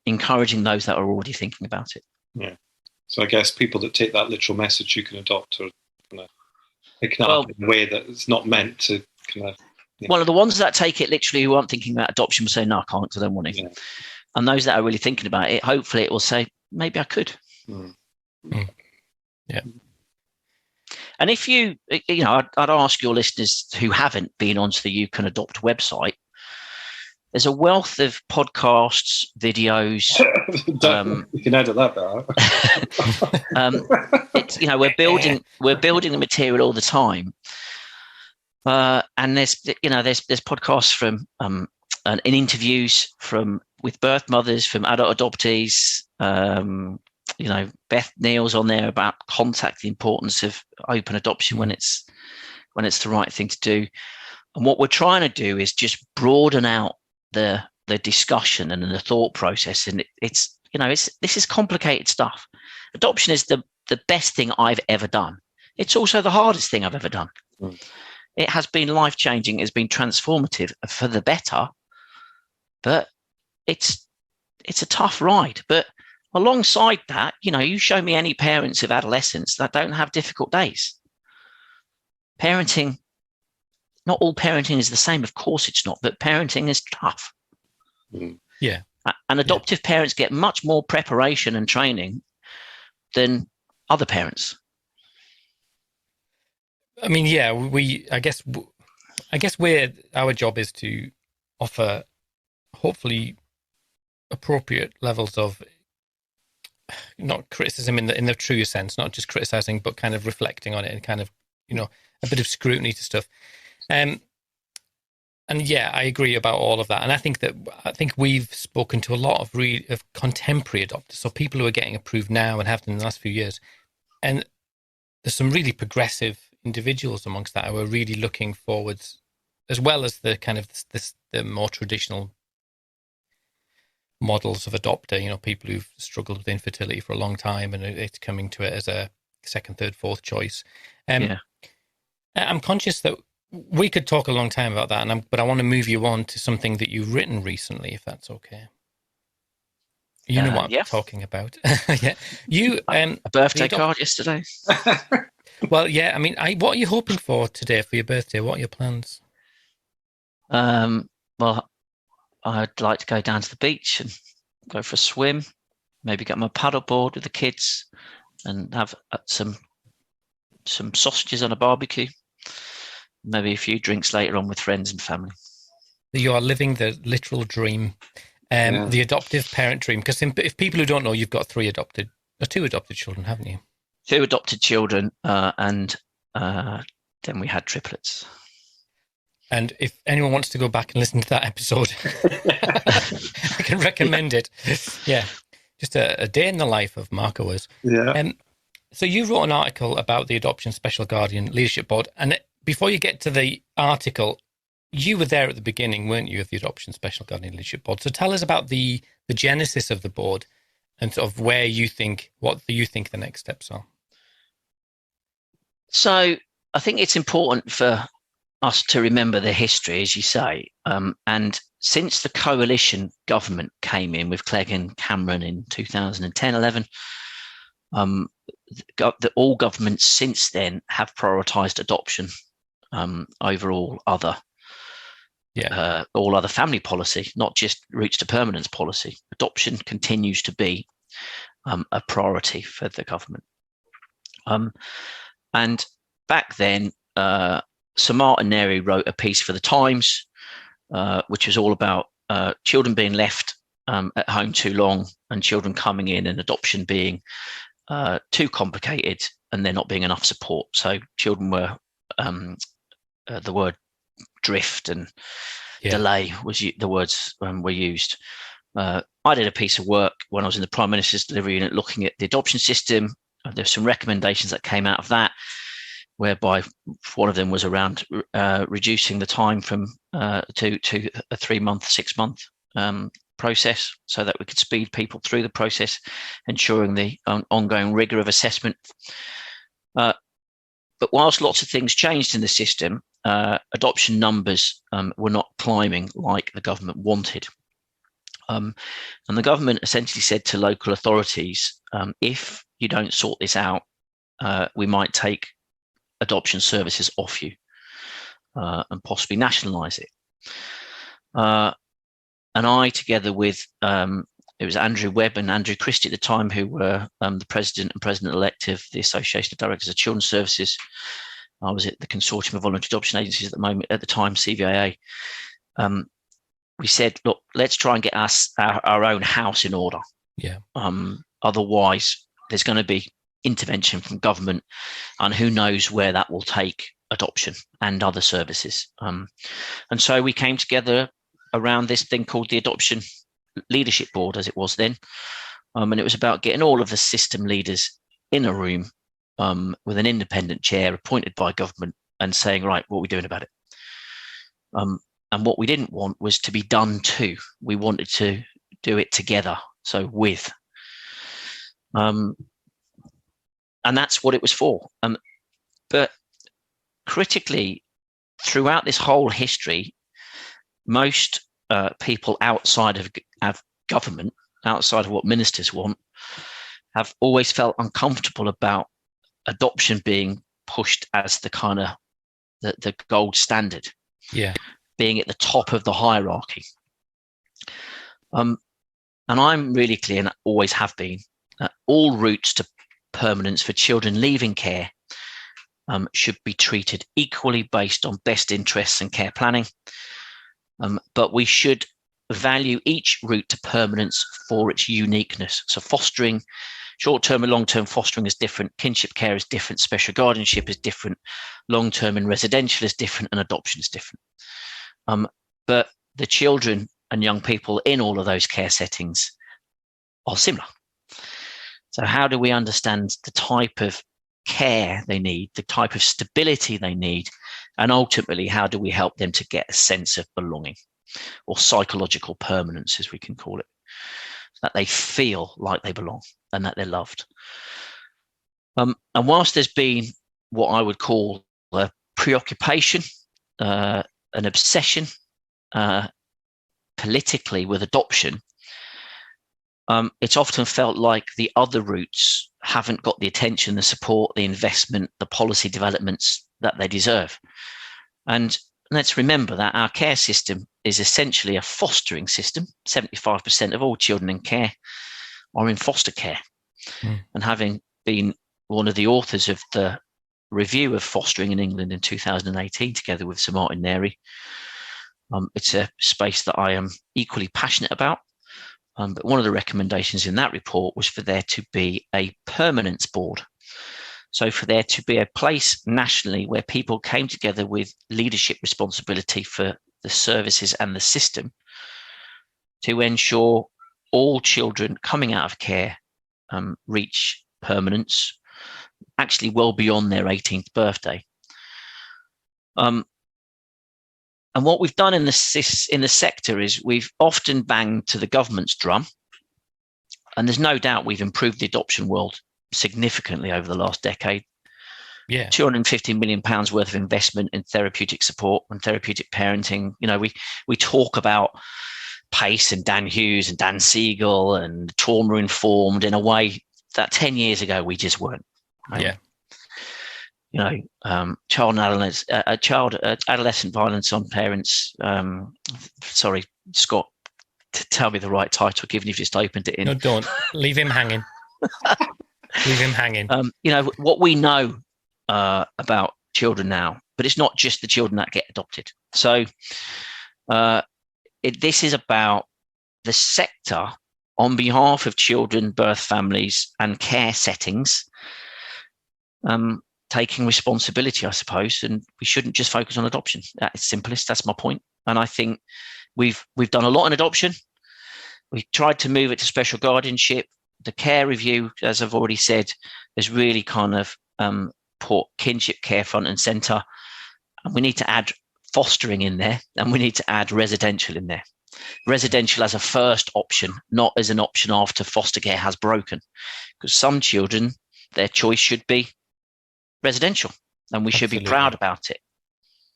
encouraging those that are already thinking about it. Yeah. So I guess people that take that literal message you can adopt are kind of picking up in a way that it's not meant to kind of. Yeah. Well, the ones that take it literally who aren't thinking about adoption will say, no, I can't because I don't want it. Yeah. And those that are really thinking about it, hopefully it will say, maybe I could. Yeah. And if I'd ask your listeners who haven't been onto the You Can Adopt website, there's a wealth of podcasts, videos. You can edit that bit out. We're building the material all the time, and there's podcasts from and interviews with birth mothers, from adult adoptees. Beth Neal's on there about contact, the importance of open adoption when it's the right thing to do. And what we're trying to do is just broaden out the discussion and the thought process. And this is complicated stuff. Adoption is the best thing I've ever done. It's also the hardest thing I've ever done. It has been life-changing. It's been transformative for the better, but it's a tough ride. But alongside that, you show me any parents of adolescents that don't have difficult days. Parenting, not all parenting is the same. Of course it's not, but parenting is tough. Yeah. And adoptive parents get much more preparation and training than other parents. I mean, yeah, I guess our job is to offer hopefully appropriate levels of not criticism in the truest sense, not just criticizing, but kind of reflecting on it and kind of, a bit of scrutiny to stuff. And yeah, I agree about all of that. And I think we've spoken to a lot of contemporary adopters, so people who are getting approved now and have done in the last few years. And there's some really progressive individuals amongst that who are really looking forwards, as well as the kind of the more traditional models of adopter, people who've struggled with infertility for a long time and it's coming to it as a second, third, fourth choice. I'm conscious that we could talk a long time about that, but I want to move you on to something that you've written recently, if that's okay. You know what I'm talking about. Yeah, a birthday card yesterday. Well, yeah. I mean, what are you hoping for today for your birthday? What are your plans? Well, I'd like to go down to the beach and go for a swim. Maybe get my paddleboard with the kids and have some sausages on a barbecue. Maybe a few drinks later on with friends and family. You are living the literal dream, the adoptive parent dream. Because if people who don't know, you've got two adopted children, haven't you? 2 adopted children, and then we had triplets. And if anyone wants to go back and listen to that episode, I can recommend it. Yeah, just a day in the life of Mark Owers. Yeah. So you wrote an article about the Adoption Special Guardian Leadership Board, and before you get to the article, you were there at the beginning, weren't you, of the Adoption Special Guardian Leadership Board? So tell us about the genesis of the board and sort of what you think the next steps are. So I think it's important for us to remember the history, as you say. And since the coalition government came in with Clegg and Cameron in 2010-11, all governments since then have prioritised adoption over all other family policy, not just roots to permanence policy. Adoption continues to be a priority for the government. And back then, Sir Martin Neri wrote a piece for the Times, which was all about children being left at home too long and children coming in and adoption being too complicated and there not being enough support. So children were, the word drift and delay was the words were used. I did a piece of work when I was in the Prime Minister's delivery unit looking at the adoption system. There's some recommendations that came out of that. whereby one of them was around reducing the time from to a 3-month, 6-month process, so that we could speed people through the process, ensuring the ongoing rigor of assessment. But whilst lots of things changed in the system, adoption numbers were not climbing like the government wanted. And the government essentially said to local authorities, if you don't sort this out, we might take adoption services off you and possibly nationalise it. And I, together with, it was Andrew Webb and Andrew Christie at the time, who were the president and president-elect of the Association of Directors of Children's Services. I was at the Consortium of Voluntary Adoption Agencies at the time, CVAA. We said, look, let's try and get our own house in order. Yeah. Otherwise, there's going to be intervention from government, and who knows where that will take adoption and other services. And so we came together around this thing called the Adoption Leadership Board, as it was then. And it was about getting all of the system leaders in a room with an independent chair appointed by government and saying, right, what are we doing about it? And what we didn't want was to be done to. We wanted to do it together, so with. And that's what it was for. But critically, throughout this whole history, most people outside of government, outside of what ministers want, have always felt uncomfortable about adoption being pushed as the kind of the gold standard. Yeah. Being at the top of the hierarchy. And I'm really clear, and always have been, that all routes to permanence for children leaving care should be treated equally based on best interests and care planning. But we should value each route to permanence for its uniqueness. So fostering, short-term and long-term fostering is different, kinship care is different, special guardianship is different, long-term and residential is different, and adoption is different. But the children and young people in all of those care settings are similar. So how do we understand the type of care they need, the type of stability they need, and ultimately, how do we help them to get a sense of belonging, or psychological permanence, as we can call it, that they feel like they belong and that they're loved. And whilst there's been what I would call a preoccupation, an obsession politically with adoption, it's often felt like the other routes haven't got the attention, the support, the investment, the policy developments that they deserve. And let's remember that our care system is essentially a fostering system. 75% of all children in care are in foster care. And having been one of the authors of the review of fostering in England in 2018, together with Sir Martin Neri, it's a space that I am equally passionate about. But one of the recommendations in that report was for there to be a permanence board. So for there to be a place nationally where people came together with leadership responsibility for the services and the system to ensure all children coming out of care reach permanence, actually well beyond their 18th birthday. And what we've done in the sector is we've often banged to the government's drum, and there's no doubt we've improved the adoption world significantly over the last decade. Yeah, £250 million worth of investment in therapeutic support and therapeutic parenting. You know, we talk about PACE and Dan Hughes and Dan Siegel and trauma informed in a way that 10 years ago we just weren't. Right? Yeah. You know, child adolescent violence on parents. Sorry, Scott, tell me the right title, given you've just opened it in. No, don't. Leave him hanging. Leave him hanging. You know, what we know about children now, but it's not just the children that get adopted. So this is about the sector on behalf of children, birth families and care settings, taking responsibility, I suppose, and we shouldn't just focus on adoption. At its simplest, that's my point. And I think we've done a lot in adoption. We tried to move it to special guardianship. The care review, as I've already said, has really kind of put kinship care front and centre, and we need to add fostering in there, and we need to add residential in there. Residential as a first option, not as an option after foster care has broken, because some children, their choice should be residential, and we should be proud about it.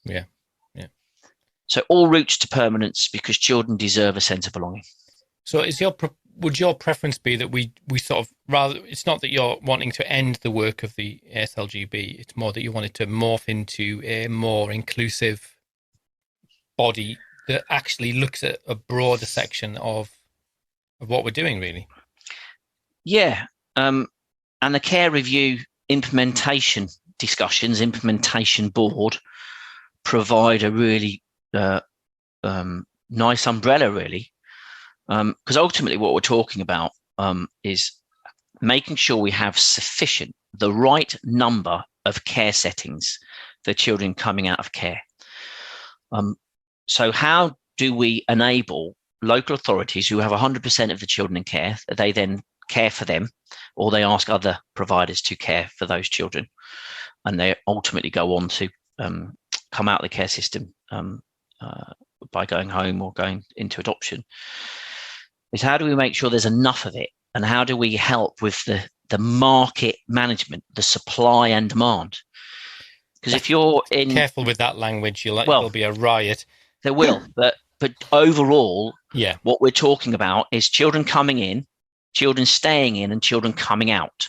Yeah. So all routes to permanence, because children deserve a sense of belonging. So would your preference be that we sort of, rather, it's not that you're wanting to end the work of the ASLGB, it's more that you want it to morph into a more inclusive body that actually looks at a broader section of what we're doing, really? Yeah. And the care review implementation discussions, implementation board, provide a really nice umbrella, really. Because ultimately what we're talking about is making sure we have the right number of care settings for children coming out of care. So how do we enable local authorities who have 100% of the children in care, that they then care for them, or they ask other providers to care for those children, and they ultimately go on to come out of the care system by going home or going into adoption, is how do we make sure there's enough of it, and how do we help with the market management, the supply and demand? Because if you're careful with that language, there'll be a riot. There will, but overall, yeah, what we're talking about is children coming in, children staying in, and children coming out.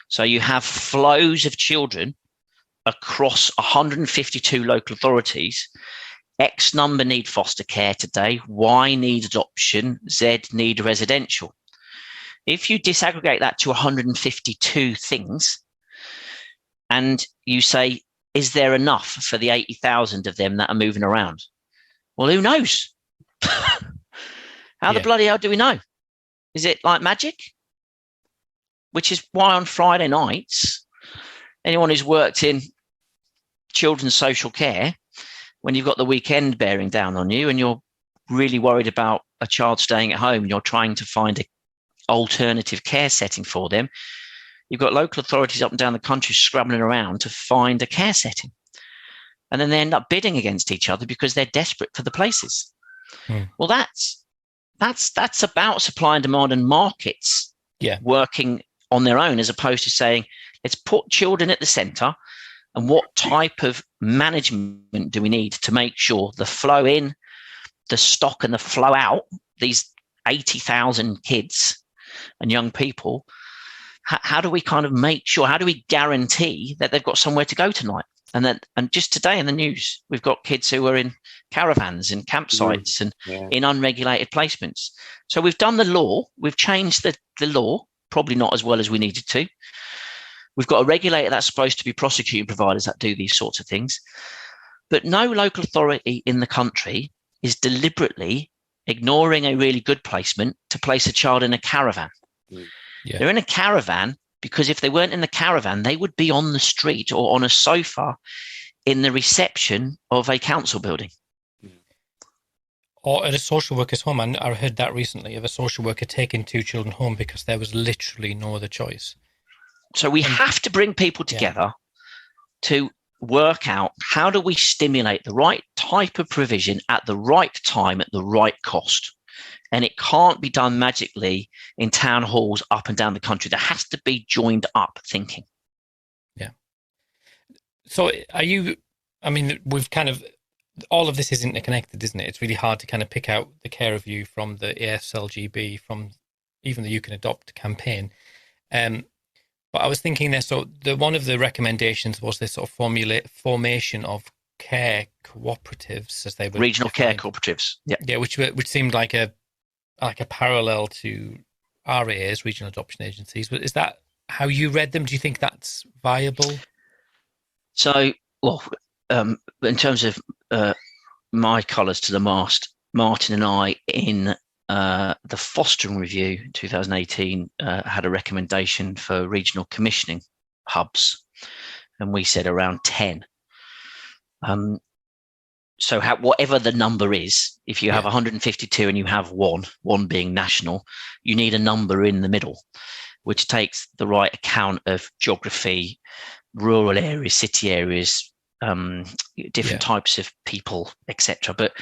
So you have flows of children across 152 local authorities. X number need foster care today, Y need adoption, Z need residential. If you disaggregate that to 152 things, and you say, is there enough for the 80,000 of them that are moving around? Well, who knows? How the bloody hell do we know? Is it like magic? Which is why on Friday nights, anyone who's worked in children's social care, when you've got the weekend bearing down on you and you're really worried about a child staying at home and you're trying to find an alternative care setting for them, you've got local authorities up and down the country scrabbling around to find a care setting. And then they end up bidding against each other because they're desperate for the places. Well, that's about supply and demand and markets working on their own, as opposed to saying, let's put children at the centre, and what type of management do we need to make sure the flow in, the stock and the flow out, these 80,000 kids and young people, how do we kind of make sure, how do we guarantee that they've got somewhere to go tonight? And just today in the news, we've got kids who are in caravans and campsites and in unregulated placements. So we've done the law. We've changed the law, probably not as well as we needed to. We've got a regulator that's supposed to be prosecuting providers that do these sorts of things. But no local authority in the country is deliberately ignoring a really good placement to place a child in a caravan. Yeah. They're in a caravan because if they weren't in the caravan, they would be on the street or on a sofa in the reception of a council building. Or at a social worker's home. And I heard that recently, of a social worker taking 2 children home because there was literally no other choice. So we have to bring people together to work out, how do we stimulate the right type of provision at the right time at the right cost? And it can't be done magically in town halls up and down the country. There has to be joined up thinking. Yeah. So we've kind of, all of this is interconnected, isn't it? It's really hard to kind of pick out the care review from the ASLGB, from even the You Can Adopt campaign. But I was thinking there, so one of the recommendations was this sort of formation of care cooperatives, as they were regional care cooperatives. Yeah, which seemed like a parallel to RAAs, regional adoption agencies. But is that how you read them? Do you think that's viable? So, in terms of my colours to the mast, Martin and I in the fostering review 2018 had a recommendation for regional commissioning hubs, and we said around 10. So whatever the number is, if you have 152 and you have one being national, you need a number in the middle, which takes the right account of geography, rural areas, city areas, different types of people, etc. But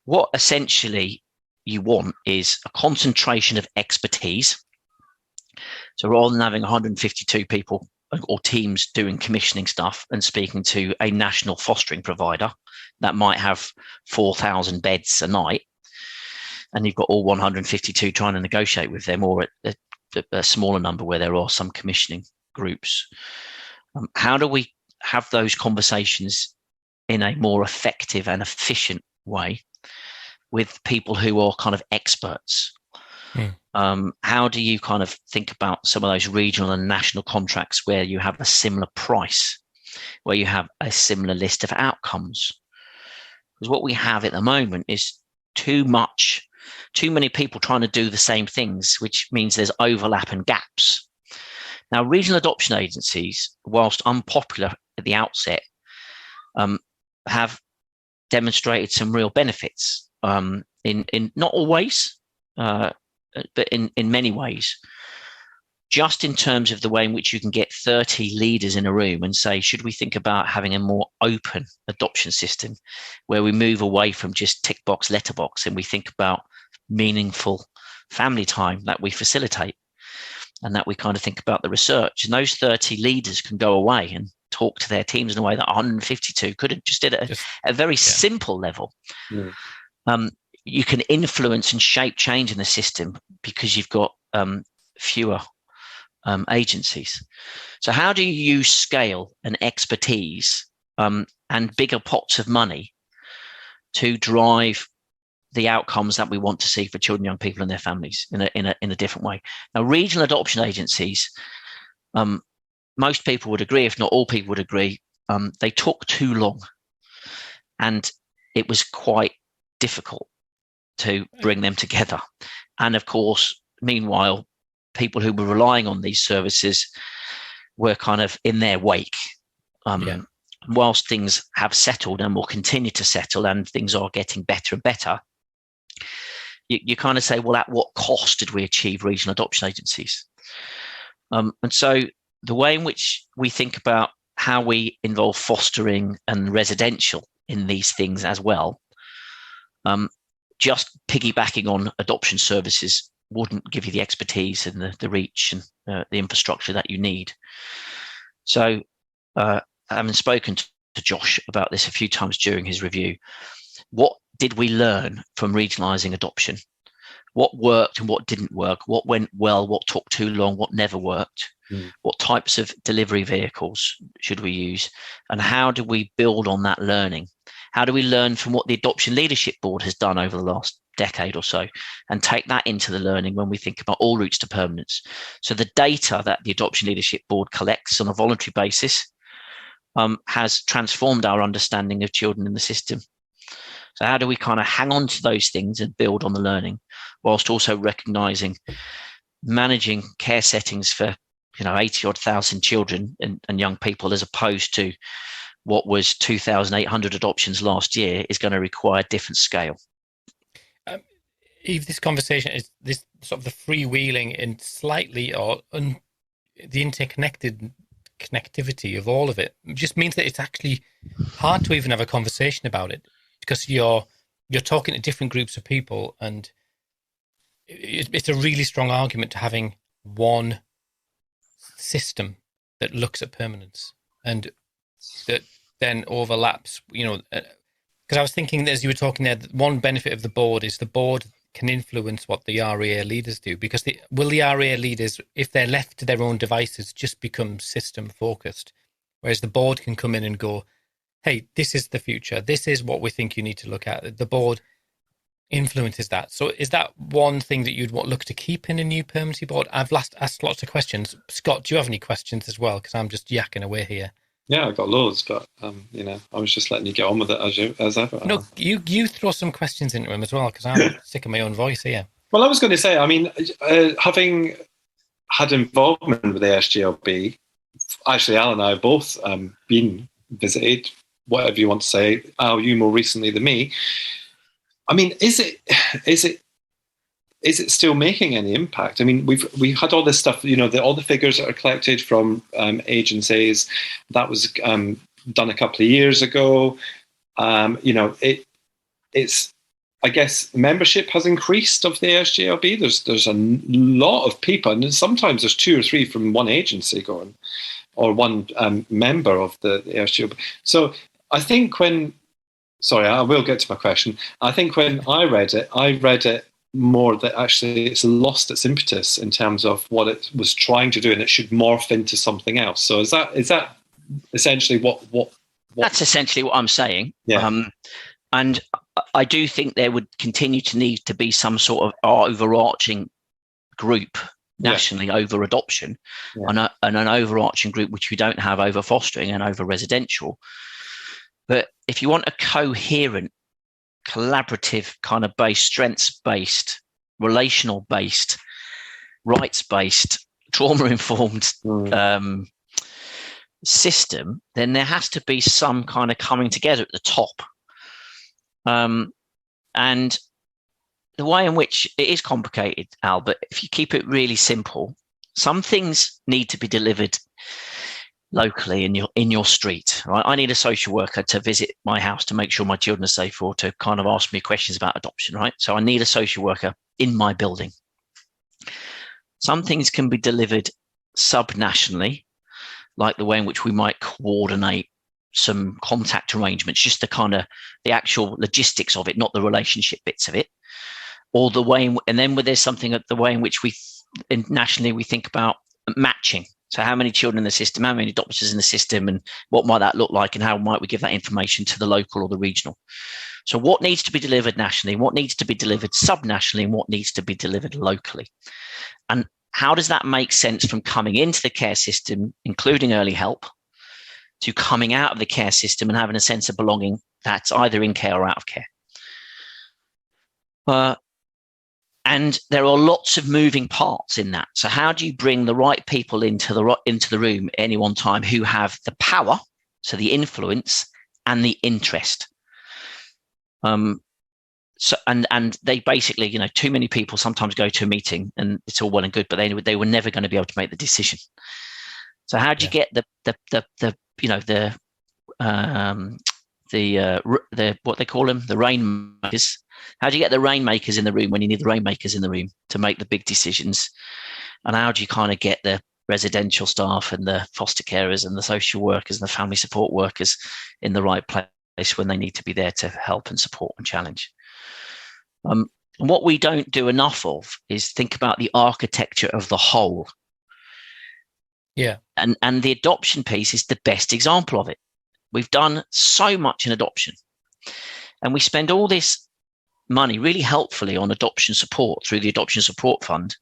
what essentially you want is a concentration of expertise. So rather than having 152 people or teams doing commissioning stuff and speaking to a national fostering provider that might have 4,000 beds a night, and you've got all 152 trying to negotiate with them, or a smaller number where there are some commissioning groups. How do we have those conversations in a more effective and efficient way with people who are kind of experts? How do you kind of think about some of those regional and national contracts where you have a similar price, where you have a similar list of outcomes? Because what we have at the moment is too many people trying to do the same things, which means there's overlap and gaps. Now, regional adoption agencies, whilst unpopular at the outset, have demonstrated some real benefits in not always, but in many ways. Just in terms of the way in which you can get 30 leaders in a room and say, should we think about having a more open adoption system where we move away from just tick box, letterbox, and we think about meaningful family time that we facilitate, and that we kind of think about the research. And those 30 leaders can go away and talk to their teams in a way that 152 couldn't, just did at a very simple level. You can influence and shape change in the system because you've got fewer agencies. So how do you use scale and expertise and bigger pots of money to drive the outcomes that we want to see for children, young people and their families in a different way? Now, regional adoption agencies, most people would agree, if not all people would agree, they took too long, and it was quite difficult to bring them together. And of course, meanwhile, people who were relying on these services were kind of in their wake. Whilst things have settled and will continue to settle, and things are getting better and better, you kind of say, well, at what cost did we achieve regional adoption agencies? And so the way in which we think about how we involve fostering and residential in these things as well, just piggybacking on adoption services wouldn't give you the expertise and the reach and the infrastructure that you need. So having spoken to Josh about this a few times during his review, what did we learn from regionalising adoption? What worked and what didn't work? What went well? What took too long? What never worked? What types of delivery vehicles should we use? And how do we build on that learning? How do we learn from what the Adoption Leadership Board has done over the last decade or so and take that into the learning when we think about all routes to permanence? So the data that the Adoption Leadership Board collects on a voluntary basis has transformed our understanding of children in the system. So how do we kind of hang on to those things and build on the learning, whilst also recognising managing care settings for 80,000 children and young people, as opposed to what was 2,800 adoptions last year, is going to require different scale. Eve, this conversation is this sort of the freewheeling and slightly the connectivity of all of it just means that it's actually hard to even have a conversation about it, because you're talking to different groups of people, and it's a really strong argument to having one system that looks at permanence and that then overlaps, because I was thinking, as you were talking there, one benefit of the board is the board can influence what the REA leaders do, because will the REA leaders, if they're left to their own devices, just become system focused, whereas the board can come in and go, hey, this is the future, this is what we think you need to look at. The board influences that. So is that one thing that you'd look to keep in a new permanency board? I've asked lots of questions. Scott, do you have any questions as well? Because I'm just yakking away here. Yeah, I've got loads, but I was just letting you get on with it as ever. No, you throw some questions into him as well, because I'm sick of my own voice here. Well, I was going to say, having had involvement with the SGLB, actually, Al and I have both been visited, whatever you want to say. Al, you more recently than me. I mean, is is it still making any impact? I mean, we've had all this stuff, all the figures that are collected from agencies. That was done a couple of years ago. It's, I guess, membership has increased of the ASJLB. There's a lot of people, and sometimes there's 2 or 3 from one agency going, or one member of the ASJLB. So I think sorry, I will get to my question. I think when I read it more that actually it's lost its impetus in terms of what it was trying to do, and it should morph into something else. So is that essentially what? That's essentially what I'm saying. Yeah. And I do think there would continue to need to be some sort of overarching group nationally over adoption, and an overarching group which we don't have over fostering and over residential. But if you want a coherent, collaborative kind of strengths-based, relational-based, rights-based, trauma-informed system, then there has to be some kind of coming together at the top. And the way in which it is complicated, Al, but if you keep it really simple, some things need to be delivered locally in your street, right? I need a social worker to visit my house to make sure my children are safe, or to kind of ask me questions about adoption, right? So I need a social worker in my building. Some things can be delivered sub-nationally, like the way in which we might coordinate some contact arrangements, just the actual logistics of it, not the relationship bits of it, or the way, and then there's something the way in which nationally we think about matching. So how many children in the system, how many adopters in the system, and what might that look like, and how might we give that information to the local or the regional? So what needs to be delivered nationally, what needs to be delivered sub-nationally, and what needs to be delivered locally? And how does that make sense from coming into the care system, including early help, to coming out of the care system and having a sense of belonging that's either in care or out of care? And there are lots of moving parts in that. So how do you bring the right people into the room at any one time who have the power, so the influence and the interest? So and they basically, too many people sometimes go to a meeting and it's all well and good, but they were never going to be able to make the decision. So how do you get the what they call them, the rainmakers? How do you get the rainmakers in the room when you need the rainmakers in the room to make the big decisions? And how do you kind of get the residential staff and the foster carers and the social workers and the family support workers in the right place when they need to be there to help and support and challenge? And what we don't do enough of is think about the architecture of the whole. Yeah. And the adoption piece is the best example of it. We've done so much in adoption, and we spend all this money really helpfully on adoption support through the Adoption Support Fund.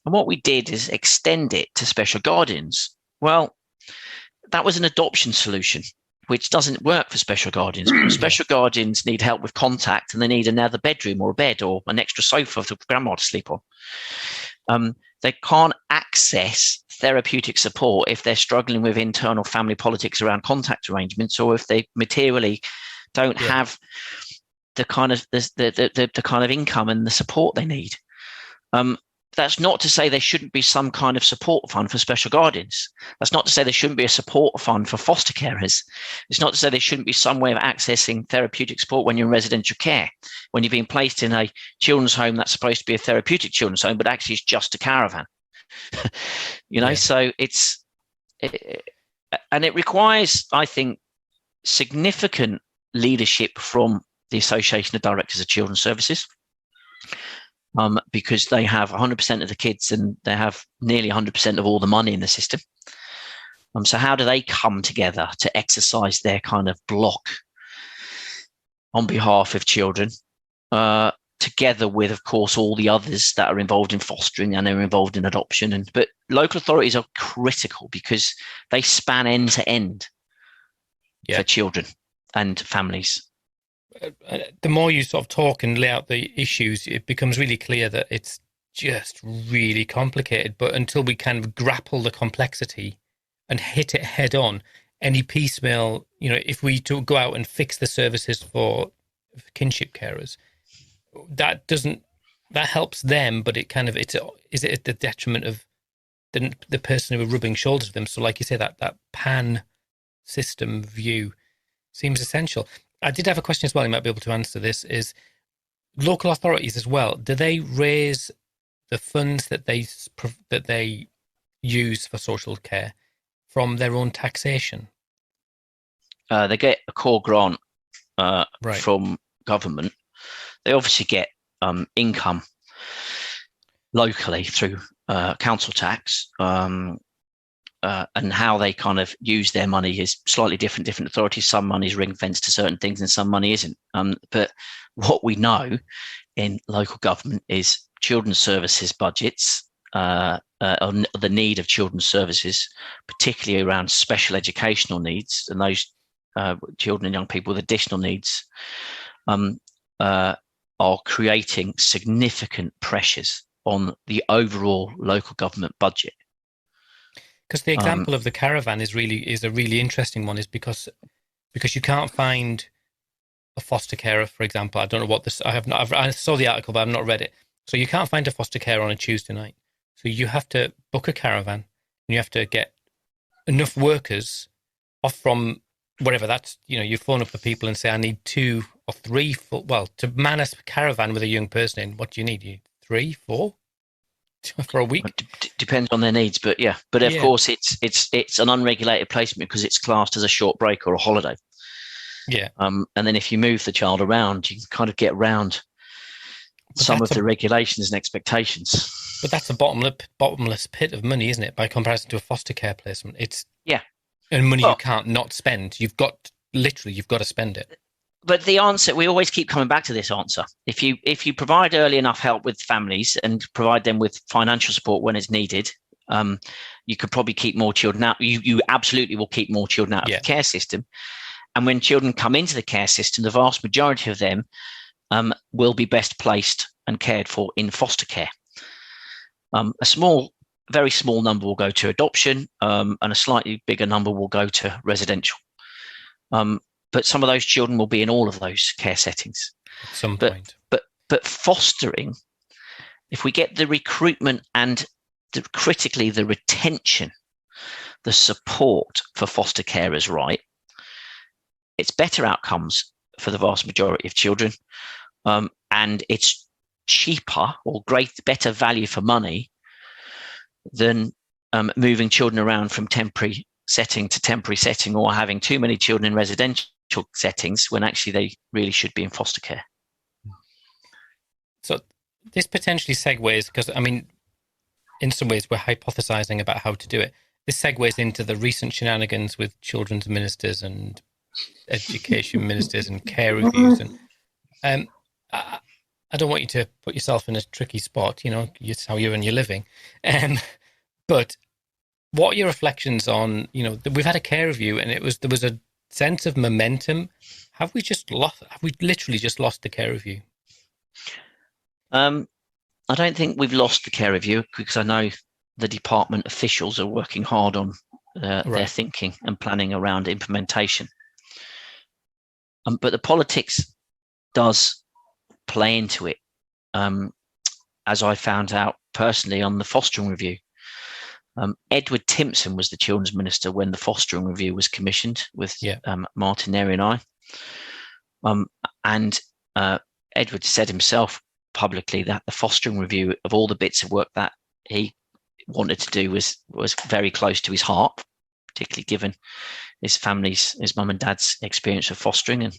And what we did is extend it to special guardians. Well, that was an adoption solution, which doesn't work for special guardians. Special guardians need help with contact, and they need another bedroom or a bed or an extra sofa for grandma to sleep on. They can't access therapeutic support if they're struggling with internal family politics around contact arrangements, or if they materially don't have the kind of the kind of income and the support they need. That's not to say there shouldn't be some kind of support fund for special guardians. That's not to say there shouldn't be a support fund for foster carers. It's not to say there shouldn't be some way of accessing therapeutic support when you're in residential care, when you're being placed in a children's home that's supposed to be a therapeutic children's home, but actually it's just a caravan. So it requires, I think, significant leadership from the Association of Directors of Children's Services, because they have 100% of the kids and they have nearly 100% of all the money in the system. So how do they come together to exercise their kind of block on behalf of children, together with, of course, all the others that are involved in fostering and are involved in adoption? But local authorities are critical because they span end to end for children and families. The more you sort of talk and lay out the issues, it becomes really clear that it's just really complicated. But until we kind of grapple the complexity and hit it head on, any piecemeal, if we to go out and fix the services for kinship carers, that doesn't that helps them, but it kind of is it at the detriment of the person who are rubbing shoulders with them? So, like you say, that pan system view seems essential. I did have a question as well. You might be able to answer this. Is local authorities as well? Do they raise the funds that they use for social care from their own taxation? They get a core grant Right. from government. They obviously get income locally through council tax, and how they kind of use their money is slightly different authorities. Some money is ring fenced to certain things and some money isn't. But what we know in local government is children's services budgets, on the need of children's services, particularly around special educational needs and those children and young people with additional needs, are creating significant pressures on the overall local government budget. Because the example of the caravan is a really interesting one, is because you can't find a foster carer, for example. I don't know what this. I saw the article, but I've not read it. So you can't find a foster carer on a Tuesday night. So you have to book a caravan, and you have to get enough workers off from wherever that's. You phone up the people and say, I need 2 or 3 to man a caravan with a young person in. What do you need? You 3, 4 for a week? Depends on their needs, but yeah. But of course, it's an unregulated placement because it's classed as a short break or a holiday. Yeah. And then if you move the child around, you can kind of get around some of the regulations and expectations. But that's a bottomless pit of money, isn't it? By comparison to a foster care placement, it's and money you can't not spend. You've got to spend it. But the answer, we always keep coming back to this answer. If you provide early enough help with families and provide them with financial support when it's needed, you could probably keep more children out. You absolutely will keep more children out of the care system. And when children come into the care system, the vast majority of them will be best placed and cared for in foster care. Very small number will go to adoption, and a slightly bigger number will go to residential. But some of those children will be in all of those care settings at some point. But fostering, if we get the recruitment and critically the retention, the support for foster carers right, it's better outcomes for the vast majority of children, and it's cheaper or better value for money than moving children around from temporary setting to temporary setting, or having too many children in residential settings when actually they really should be in foster care. So this potentially segues, because in some ways we're hypothesizing about how to do it. This segues into the recent shenanigans with children's ministers and education ministers and care reviews. And I don't want you to put yourself in a tricky spot, it's how you earn your living. But what are your reflections on, we've had a care review and there was a sense of momentum. Have we literally just lost the care review? I don't think we've lost the care review, because I know the department officials are working hard on their thinking and planning around implementation. But the politics does play into it, as I found out personally on the fostering review. Edward Timpson was the children's minister when the fostering review was commissioned with Martin Neri and I. And Edward said himself publicly that the fostering review, of all the bits of work that he wanted to do, was very close to his heart, particularly given his mum and dad's experience of fostering.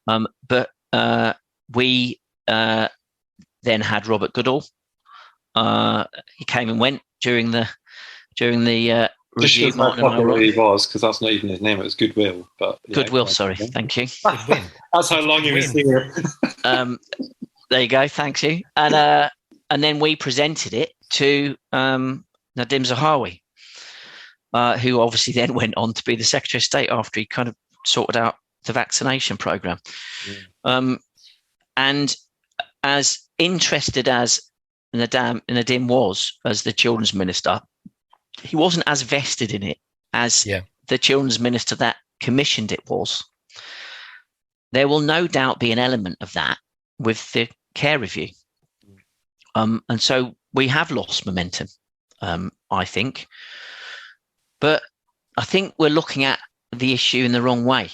But we then had Robert Goodall. He came and went during the review. Martin and I wrote. He was, because that's not even his name. It was Goodwill. But Goodwill. Sorry, thank you. That's how long he was here. There you go. Thank you. And then we presented it to Nadim Zahawi, who obviously then went on to be the Secretary of State after he kind of sorted out the vaccination program. And as interested as Nadim was as the children's minister, he wasn't as vested in it as the children's minister that commissioned it was. There will no doubt be an element of that with the care review. And so we have lost momentum, I think. But I think we're looking at the issue in the wrong way.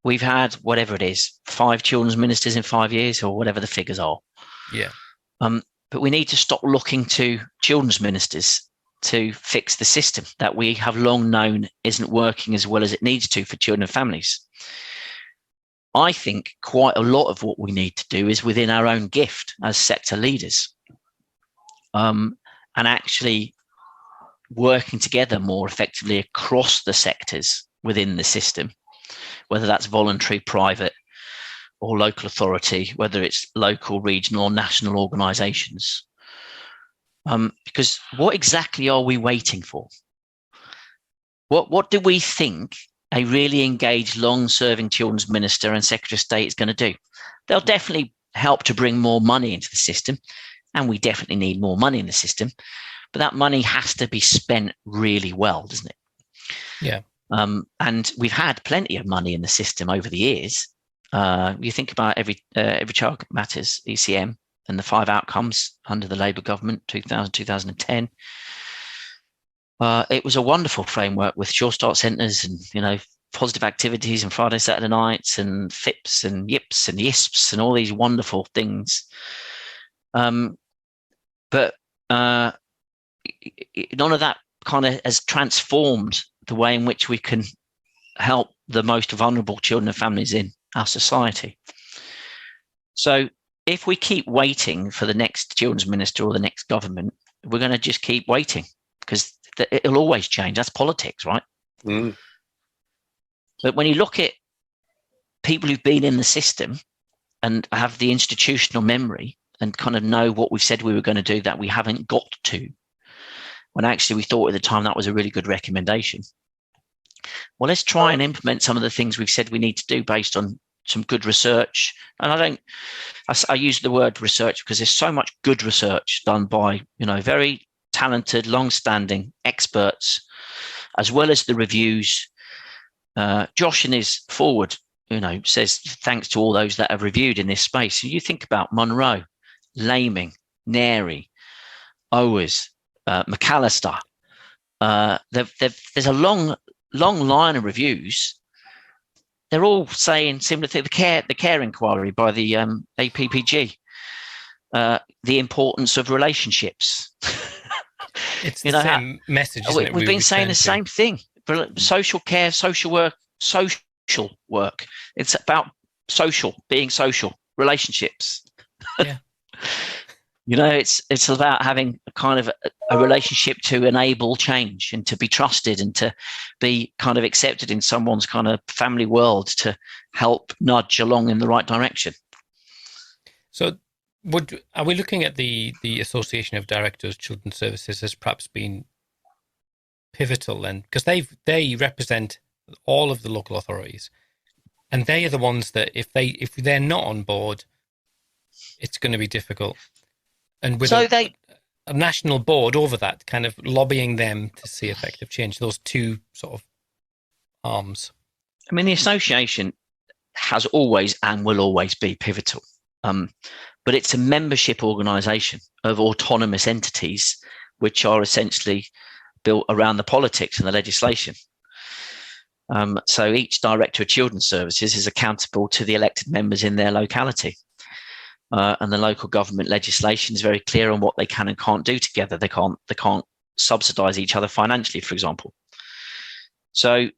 We've had, whatever it is, 5 children's ministers in 5 years, or whatever the figures are. Yeah. But we need to stop looking to children's ministers to fix the system that we have long known isn't working as well as it needs to for children and families. I think quite a lot of what we need to do is within our own gift as sector leaders, and actually working together more effectively across the sectors within the system, whether that's voluntary, private, or local authority, whether it's local, regional, or national organisations. Because what exactly are we waiting for? What do we think a really engaged, long-serving children's minister and Secretary of State is going to do? They'll definitely help to bring more money into the system, and we definitely need more money in the system. But that money has to be spent really well, doesn't it? Yeah. And we've had plenty of money in the system over the years. You think about Every Child Matters, ECM, and the 5 outcomes under the Labour government, 2000-2010. It was a wonderful framework with Sure Start centres and, positive activities and Friday, Saturday nights and FIPS and YIPS and YISPs and all these wonderful things. But none of that kind of has transformed the way in which we can help the most vulnerable children and families in our society. So if we keep waiting for the next children's minister or the next government, we're going to just keep waiting because it'll always change. That's politics, right? Mm. But when you look at people who've been in the system and have the institutional memory and kind of know what we've said we were going to do that we haven't got to, when actually we thought at the time that was a really good recommendation. Well, let's try and implement some of the things we've said we need to do based on some good research. And I use the word research because there's so much good research done by, very talented, long-standing experts, as well as the reviews. Josh in his forward, says thanks to all those that have reviewed in this space. So you think about Monroe, Laming, Neri, Owers, McAllister. There's a long line of reviews. They're all saying similar thing. The care inquiry by the APPG, the importance of relationships. It's the same message. Isn't it? We've been saying the same thing. Social care, social work, social work. It's about being social, relationships. Yeah. It's about having a kind of a relationship to enable change and to be trusted and to be kind of accepted in someone's kind of family world to help nudge along in the right direction. So are we looking at the Association of Directors of Children's Services as perhaps being pivotal then? Because they represent all of the local authorities, and they are the ones that if they're not on board, it's going to be difficult. And with a national board over that, kind of lobbying them to see effective change, those two sort of arms. I mean, the association has always and will always be pivotal, but it's a membership organisation of autonomous entities which are essentially built around the politics and the legislation. So each director of children's services is accountable to the elected members in their locality. And the local government legislation is very clear on what they can and can't do together. They can't subsidise each other financially, for example. So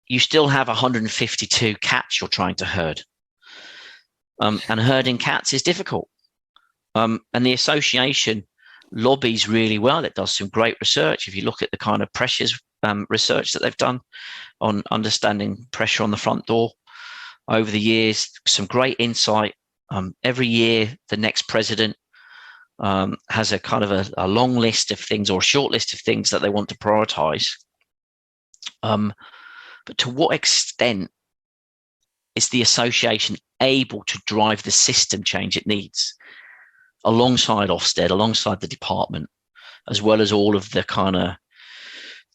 you still have 152 cats you're trying to herd. And herding cats is difficult. And the association lobbies really well. It does some great research. If you look at the kind of pressures research that they've done on understanding pressure on the front door over the years, some great insight. Every year, the next president has a kind of a long list of things or a short list of things that they want to prioritise. But to what extent is the association able to drive the system change it needs alongside Ofsted, alongside the department, as well as all of the kind of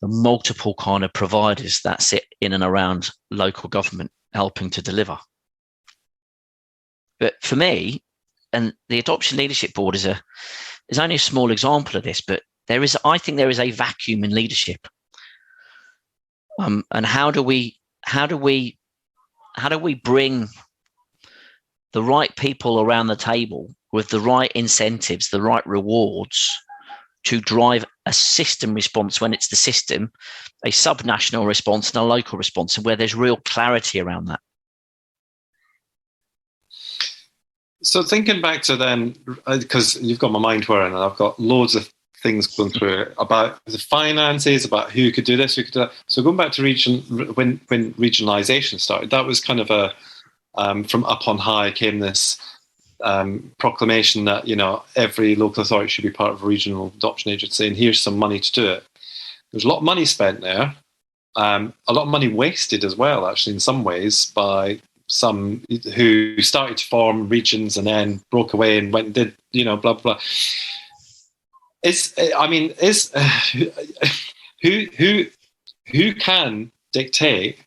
the multiple kind of providers that sit in and around local government helping to deliver? But for me, and the Adoption Leadership Board is only a small example of this, but I think there is a vacuum in leadership. And how do we bring the right people around the table with the right incentives, the right rewards to drive a system response when it's the system, a subnational response and a local response, and where there's real clarity around that? So thinking back to then, because you've got my mind whirring, and I've got loads of things going through it about the finances, about who could do this, who could do that. So going back to when regionalisation started, that was kind of from up on high came this proclamation that, you know, every local authority should be part of a regional adoption agency, and here's some money to do it. There's a lot of money spent there, a lot of money wasted as well, actually, in some ways, by some who started to form regions and then broke away and went and did, you know, blah blah. Who can dictate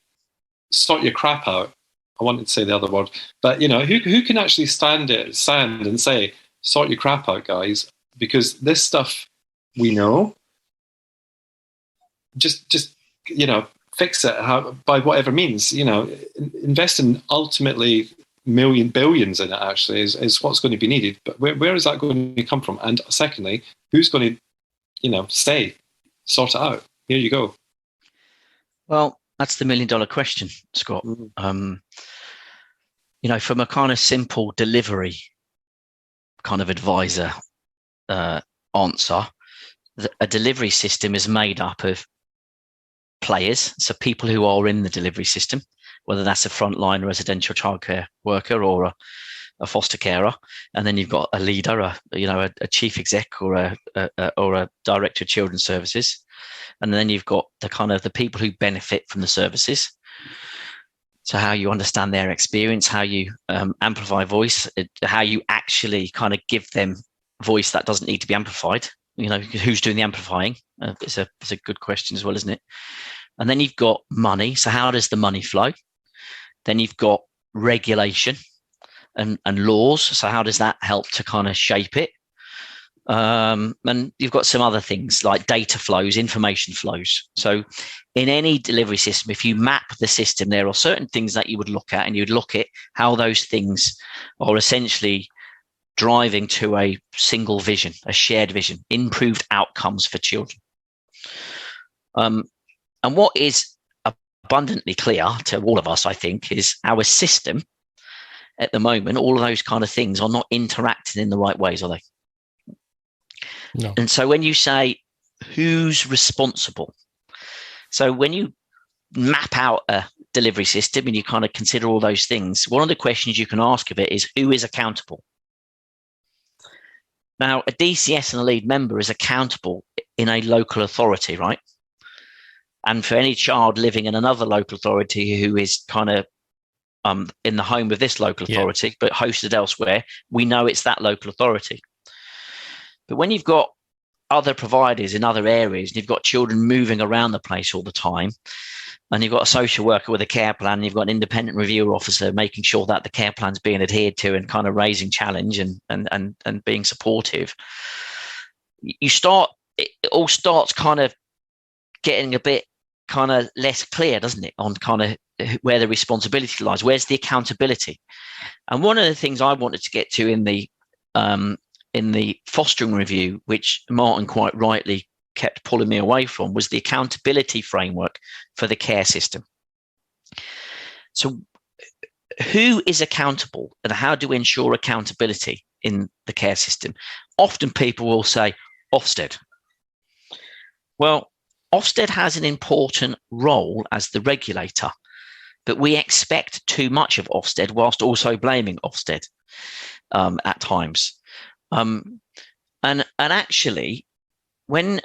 sort your crap out? I wanted to say the other word, but you know, who can actually stand and say sort your crap out, guys? Because this stuff we know. Just you know, fix it by whatever means. You know, invest in ultimately billions in it. Actually, is what's going to be needed. But where is that going to come from? And secondly, who's going to, you know, sort it out? Here you go. Well, that's the $1 million question, Scott. You know, from a kind of simple delivery kind of advisor answer, a delivery system is made up of players, so people who are in the delivery system, whether that's a frontline residential childcare worker or a foster carer, and then you've got a leader, a chief exec or a director of children's services, and then you've got the people who benefit from the services. So how you understand their experience, how you amplify voice, how you actually kind of give them voice that doesn't need to be amplified. You know, who's doing the amplifying? It's a good question as well, isn't it? And then you've got money. So how does the money flow? Then you've got regulation and laws. So how does that help to kind of shape it? And you've got some other things like data flows, information flows. So in any delivery system, if you map the system, there are certain things that you would look at, and you'd look at how those things are essentially driving to a single vision, a shared vision, improved outcomes for children. And what is abundantly clear to all of us, I think, is our system at the moment, all of those kind of things are not interacting in the right ways, are they? No. And so when you say who's responsible, so when you map out a delivery system and you kind of consider all those things, one of the questions you can ask of it is who is accountable? Now, a DCS and a lead member is accountable in a local authority, right? And for any child living in another local authority who is kind of in the home of this local authority, but hosted elsewhere, we know it's that local authority. But when you've got other providers in other areas, and you've got children moving around the place all the time, and you've got a social worker with a care plan, and you've got an independent reviewer officer making sure that the care plan's being adhered to and kind of raising challenge and being supportive, it all starts kind of getting a bit kind of less clear, doesn't it, on kind of where the responsibility lies, where's the accountability. And one of the things I wanted to get to in the fostering review, which Martin quite rightly kept pulling me away from, was the accountability framework for the care system. So who is accountable, and how do we ensure accountability in the care system? Often people will say Ofsted. Well, Ofsted has an important role as the regulator, but we expect too much of Ofsted whilst also blaming Ofsted at times. And actually, when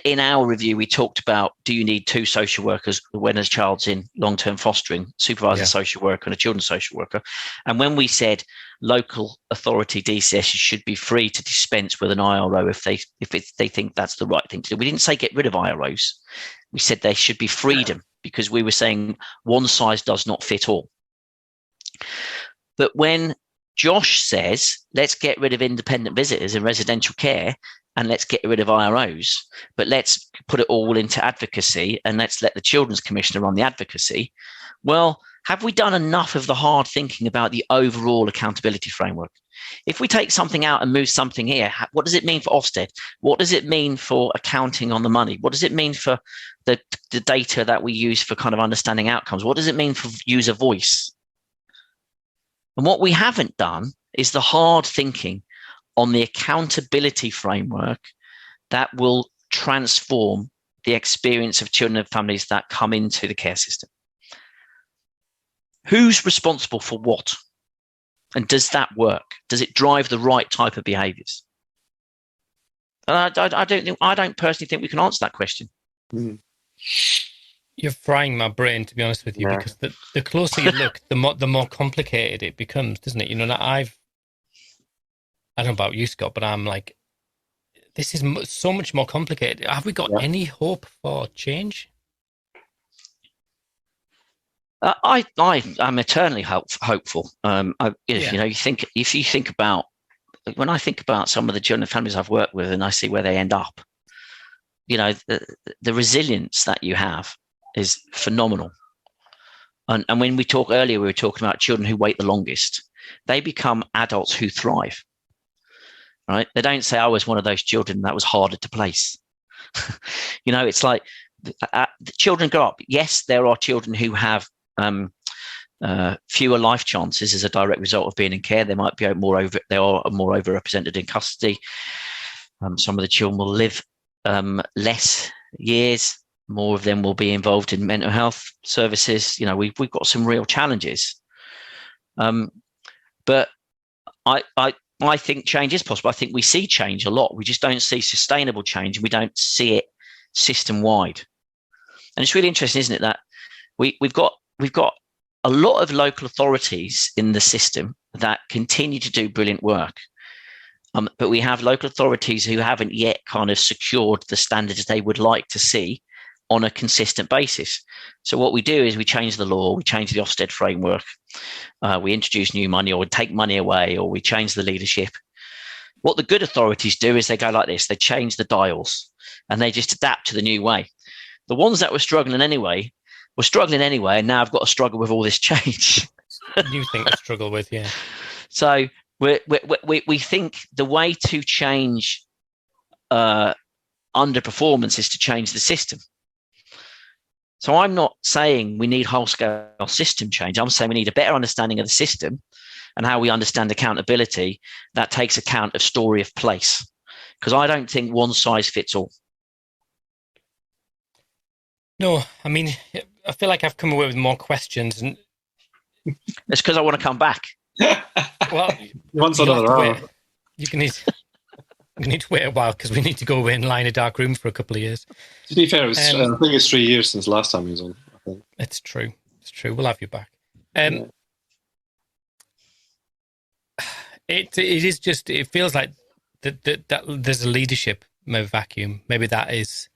in our review we talked about, do you need 2 social workers when a child's in long-term fostering, supervisor social worker and a children's social worker, and when we said local authority DCS should be free to dispense with an IRO if they think that's the right thing to do. We didn't say get rid of IROs. We said there should be freedom, because we were saying one size does not fit all. But when Josh says, let's get rid of independent visitors in residential care and let's get rid of IROs, but let's put it all into advocacy and let's let the Children's Commissioner run the advocacy. Well, have we done enough of the hard thinking about the overall accountability framework? If we take something out and move something here, what does it mean for Ofsted? What does it mean for accounting on the money? What does it mean for the data that we use for kind of understanding outcomes? What does it mean for user voice? And what we haven't done is the hard thinking on the accountability framework that will transform the experience of children and families that come into the care system. Who's responsible for what? And does that work? Does it drive the right type of behaviours? And I don't personally think we can answer that question. Mm. You're frying my brain, to be honest with you, because the closer you look, the more complicated it becomes, doesn't it? You know, I don't know about you, Scott, but I'm like, this is so much more complicated. Have we got any hope for change? I'm eternally hopeful. You know, if you think about, when I think about some of the children and families I've worked with, and I see where they end up, you know, the resilience that you have is phenomenal. And when we talk earlier, we were talking about children who wait the longest. They become adults who thrive. Right? They don't say, I was one of those children that was harder to place. You know, it's like the children grow up. Yes, there are children who have fewer life chances as a direct result of being in care. They might be they are more overrepresented in custody. Some of the children will live less years. More of them will be involved in mental health services. You know, we've got some real challenges. But I think change is possible. I think we see change a lot. We just don't see sustainable change, and we don't see it system-wide. And it's really interesting, isn't it, that we've got a lot of local authorities in the system that continue to do brilliant work. But we have local authorities who haven't yet kind of secured the standards they would like to see on a consistent basis. So what we do is we change the law, we change the Ofsted framework, we introduce new money, or we take money away, or we change the leadership. What the good authorities do is they go like this: they change the dials and they just adapt to the new way. The ones that were struggling anyway, and now I've got to struggle with all this change. New thing to struggle with, yeah. So we think the way to change underperformance is to change the system. So I'm not saying we need whole-scale system change. I'm saying we need a better understanding of the system and how we understand accountability that takes account of story of place. Because I don't think one size fits all. No, I mean, I feel like I've come away with more questions. And it's because I want to come back. Well, once another hour. You can need to wait a while because we need to go away and lie in a dark room for a couple of years. To be fair, I think it's 3 years since the last time he was on. I think it's true. It's true. We'll have you back. It is just. It feels like that there's a leadership vacuum. Maybe that is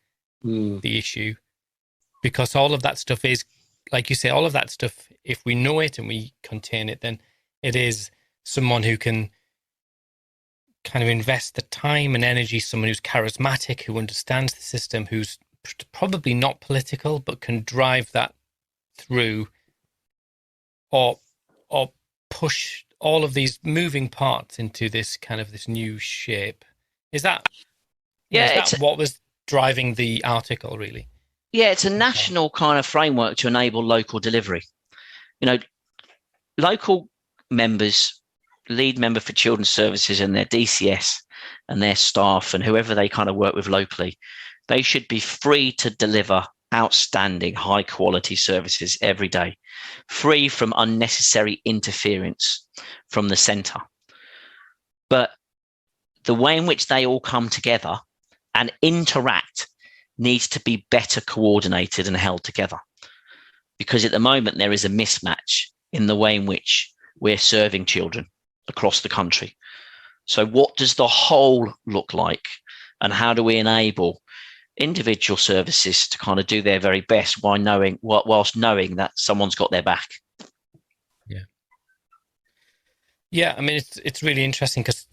the issue, because all of that stuff is, like you say, all of that stuff. If we know it and we contain it, then it is someone who can kind of invest the time and energy, someone who's charismatic, who understands the system, who's probably not political, but can drive that through or push all of these moving parts into this kind of this new shape. Is that what was driving the article, really? Yeah, it's a national kind of framework to enable local delivery. You know, local members, lead member for children's services and their DCS and their staff and whoever they kind of work with locally, they should be free to deliver outstanding high quality services every day, free from unnecessary interference from the centre. But the way in which they all come together and interact needs to be better coordinated and held together, because at the moment there is a mismatch in the way in which we're serving children across the country. So what does the whole look like, and how do we enable individual services to kind of do their very best whilst knowing that someone's got their back? Yeah. Yeah, I mean, it's really interesting because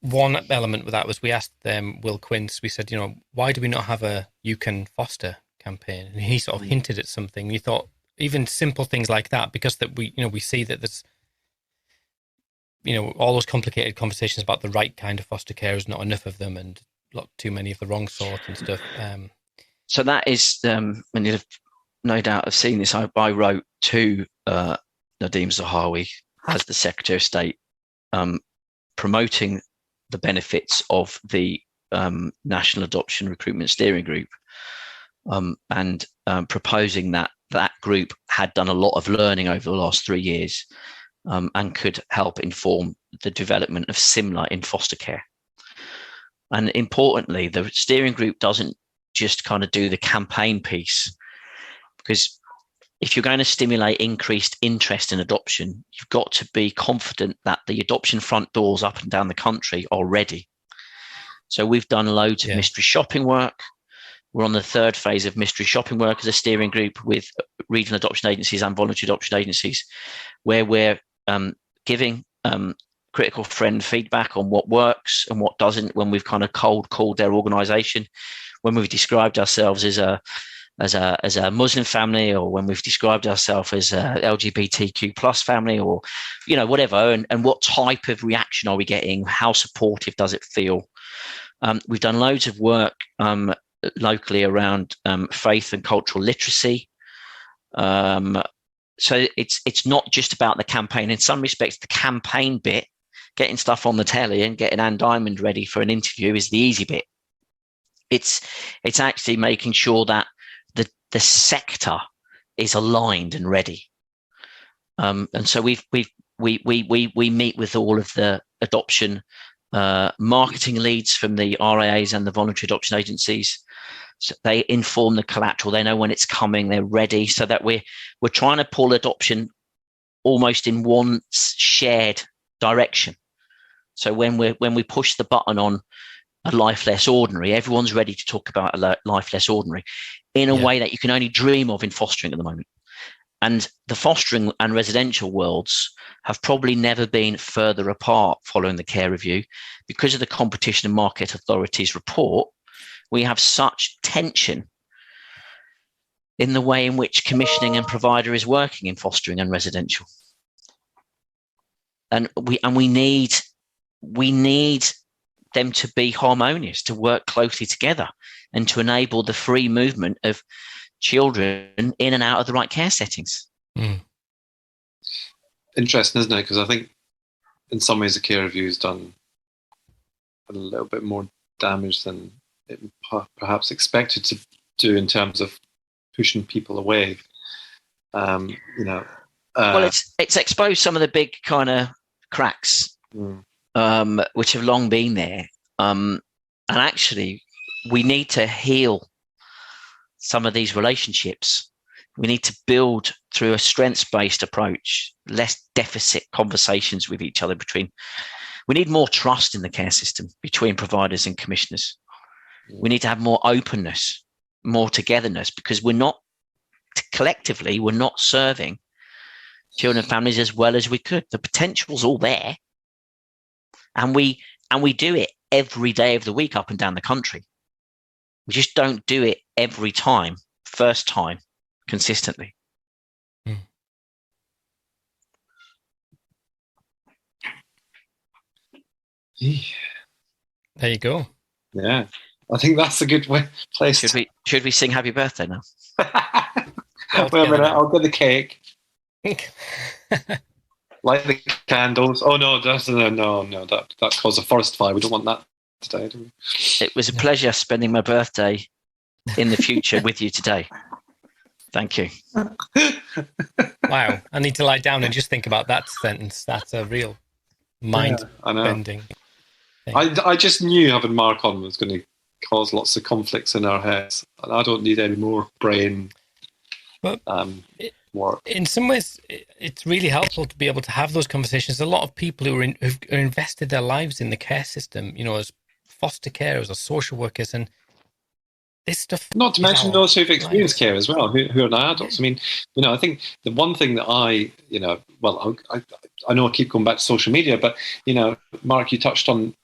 one element with that was we asked Will Quince, we said, why do we not have a You Can Foster campaign? And he sort of hinted at something. We thought even simple things like that, because that we see that there's, all those complicated conversations about the right kind of foster care is not enough of them, and not too many of the wrong sort and stuff. So that is, and you've no doubt have seen this. I wrote to Nadeem Zahawi as the Secretary of State, promoting the benefits of the National Adoption Recruitment Steering Group, and proposing that group had done a lot of learning over the last 3 years, and could help inform the development of similar in foster care. And importantly, the steering group doesn't just kind of do the campaign piece, because if you're going to stimulate increased interest in adoption, you've got to be confident that the adoption front doors up and down the country are ready. So we've done loads of mystery shopping work. We're on the third phase of mystery shopping work as a steering group with regional adoption agencies and voluntary adoption agencies, where we're giving critical friend feedback on what works and what doesn't, when we've kind of cold called their organisation, when we've described ourselves as a Muslim family, or when we've described ourselves as a LGBTQ plus family, or whatever, and what type of reaction are we getting? How supportive does it feel? We've done loads of work locally around faith and cultural literacy. So it's not just about the campaign. In some respects, the campaign bit, getting stuff on the telly and getting Anne Diamond ready for an interview, is the easy bit. It's actually making sure that the sector is aligned and ready. And so we meet with all of the adoption marketing leads from the RAAs and the voluntary adoption agencies. So they inform the collateral. They know when it's coming. They're ready, so that we're trying to pull adoption almost in one shared direction. So when we push the button on a life less ordinary, everyone's ready to talk about a life less ordinary in a way that you can only dream of in fostering at the moment. And the fostering and residential worlds have probably never been further apart following the care review. Because of the Competition and Market Authority's report, we have such tension in the way in which commissioning and provider is working in fostering and residential. And we need them to be harmonious, to work closely together, and to enable the free movement of children in and out of the right care settings. Interesting, isn't it? Because I think in some ways the care review has done a little bit more damage than it perhaps expected to do in terms of pushing people away. Well, it's exposed some of the big kind of cracks, which have long been there. And actually, we need to heal some of these relationships. We need to build through a strengths-based approach, less deficit conversations with each other we need more trust in the care system between providers and commissioners. We need to have more openness, more togetherness, because we're not serving children and families as well as we could. The potential's all there. And we do it every day of the week up and down the country. We just don't do it every time, first time, consistently. There you go. Yeah, I think that's a good place. Should we sing Happy Birthday now? Wait a minute, I'll get the cake. Light the candles. Oh no, that caused a forest fire. We don't want that today, do we? It was a pleasure spending my birthday in the future with you today. Thank you. Wow, I need to lie down and just think about that sentence. That's a real mind-bending thing. I just knew having Mark on was going to cause lots of conflicts in our heads, and I don't need any more brain work. In some ways, it's really helpful to be able to have those conversations. A lot of people who've invested their lives in the care system, as foster carers or social workers, and this stuff. Not to mention those who've experienced lives. care as well, who are now adults. I mean, I think the one thing that I know I keep going back to social media, but, Mark, you touched on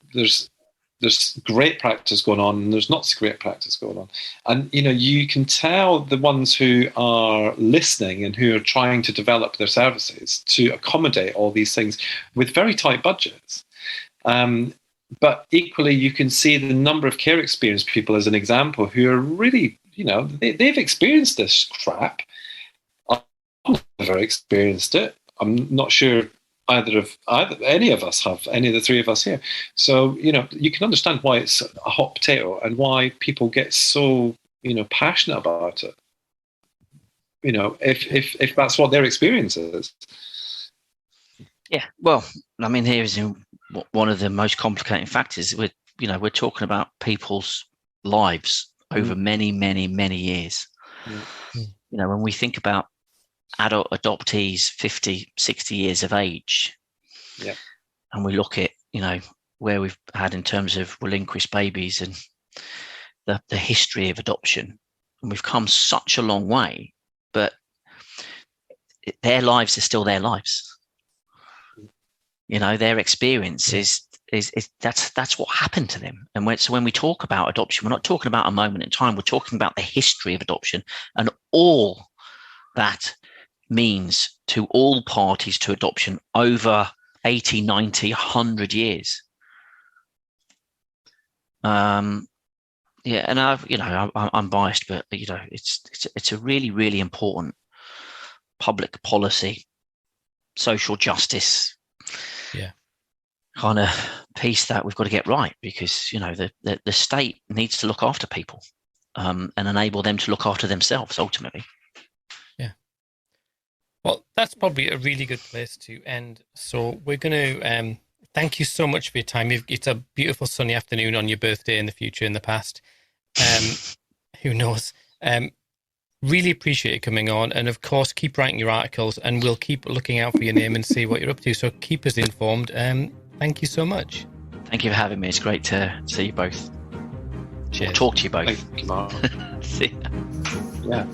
there's great practice going on and there's not so great practice going on. And, you can tell the ones who are listening and who are trying to develop their services to accommodate all these things with very tight budgets. But equally, you can see the number of care experienced people as an example who are really, they've experienced this crap. I've never experienced it. I'm not sure either any of us have, any of the three of us here. So, you can understand why it's a hot potato and why people get so, passionate about it. If that's what their experience is. Yeah, well, I mean, here is one of the most complicating factors. We're talking about people's lives over many, many, many years. When we think about adult adoptees 50, 60 years of age, and we look at, where we've had in terms of relinquished babies and the history of adoption, and we've come such a long way, but their lives are still their lives. Their experience is that's what happened to them. And when we talk about adoption, we're not talking about a moment in time. We're talking about the history of adoption and all that means to all parties to adoption over 80, 90, 100 years. And I'm biased, but it's a really, really important public policy, social justice kind of piece that we've got to get right, because the state needs to look after people and enable them to look after themselves ultimately. Well, that's probably a really good place to end. So we're going to thank you so much for your time. It's a beautiful sunny afternoon on your birthday in the future, in the past. Who knows? Really appreciate you coming on. And of course, keep writing your articles and we'll keep looking out for your name and see what you're up to. So keep us informed. Thank you so much. Thank you for having me. It's great to see you both. Cheers. Or talk to you both. Thank you, Mark. See ya. Yeah.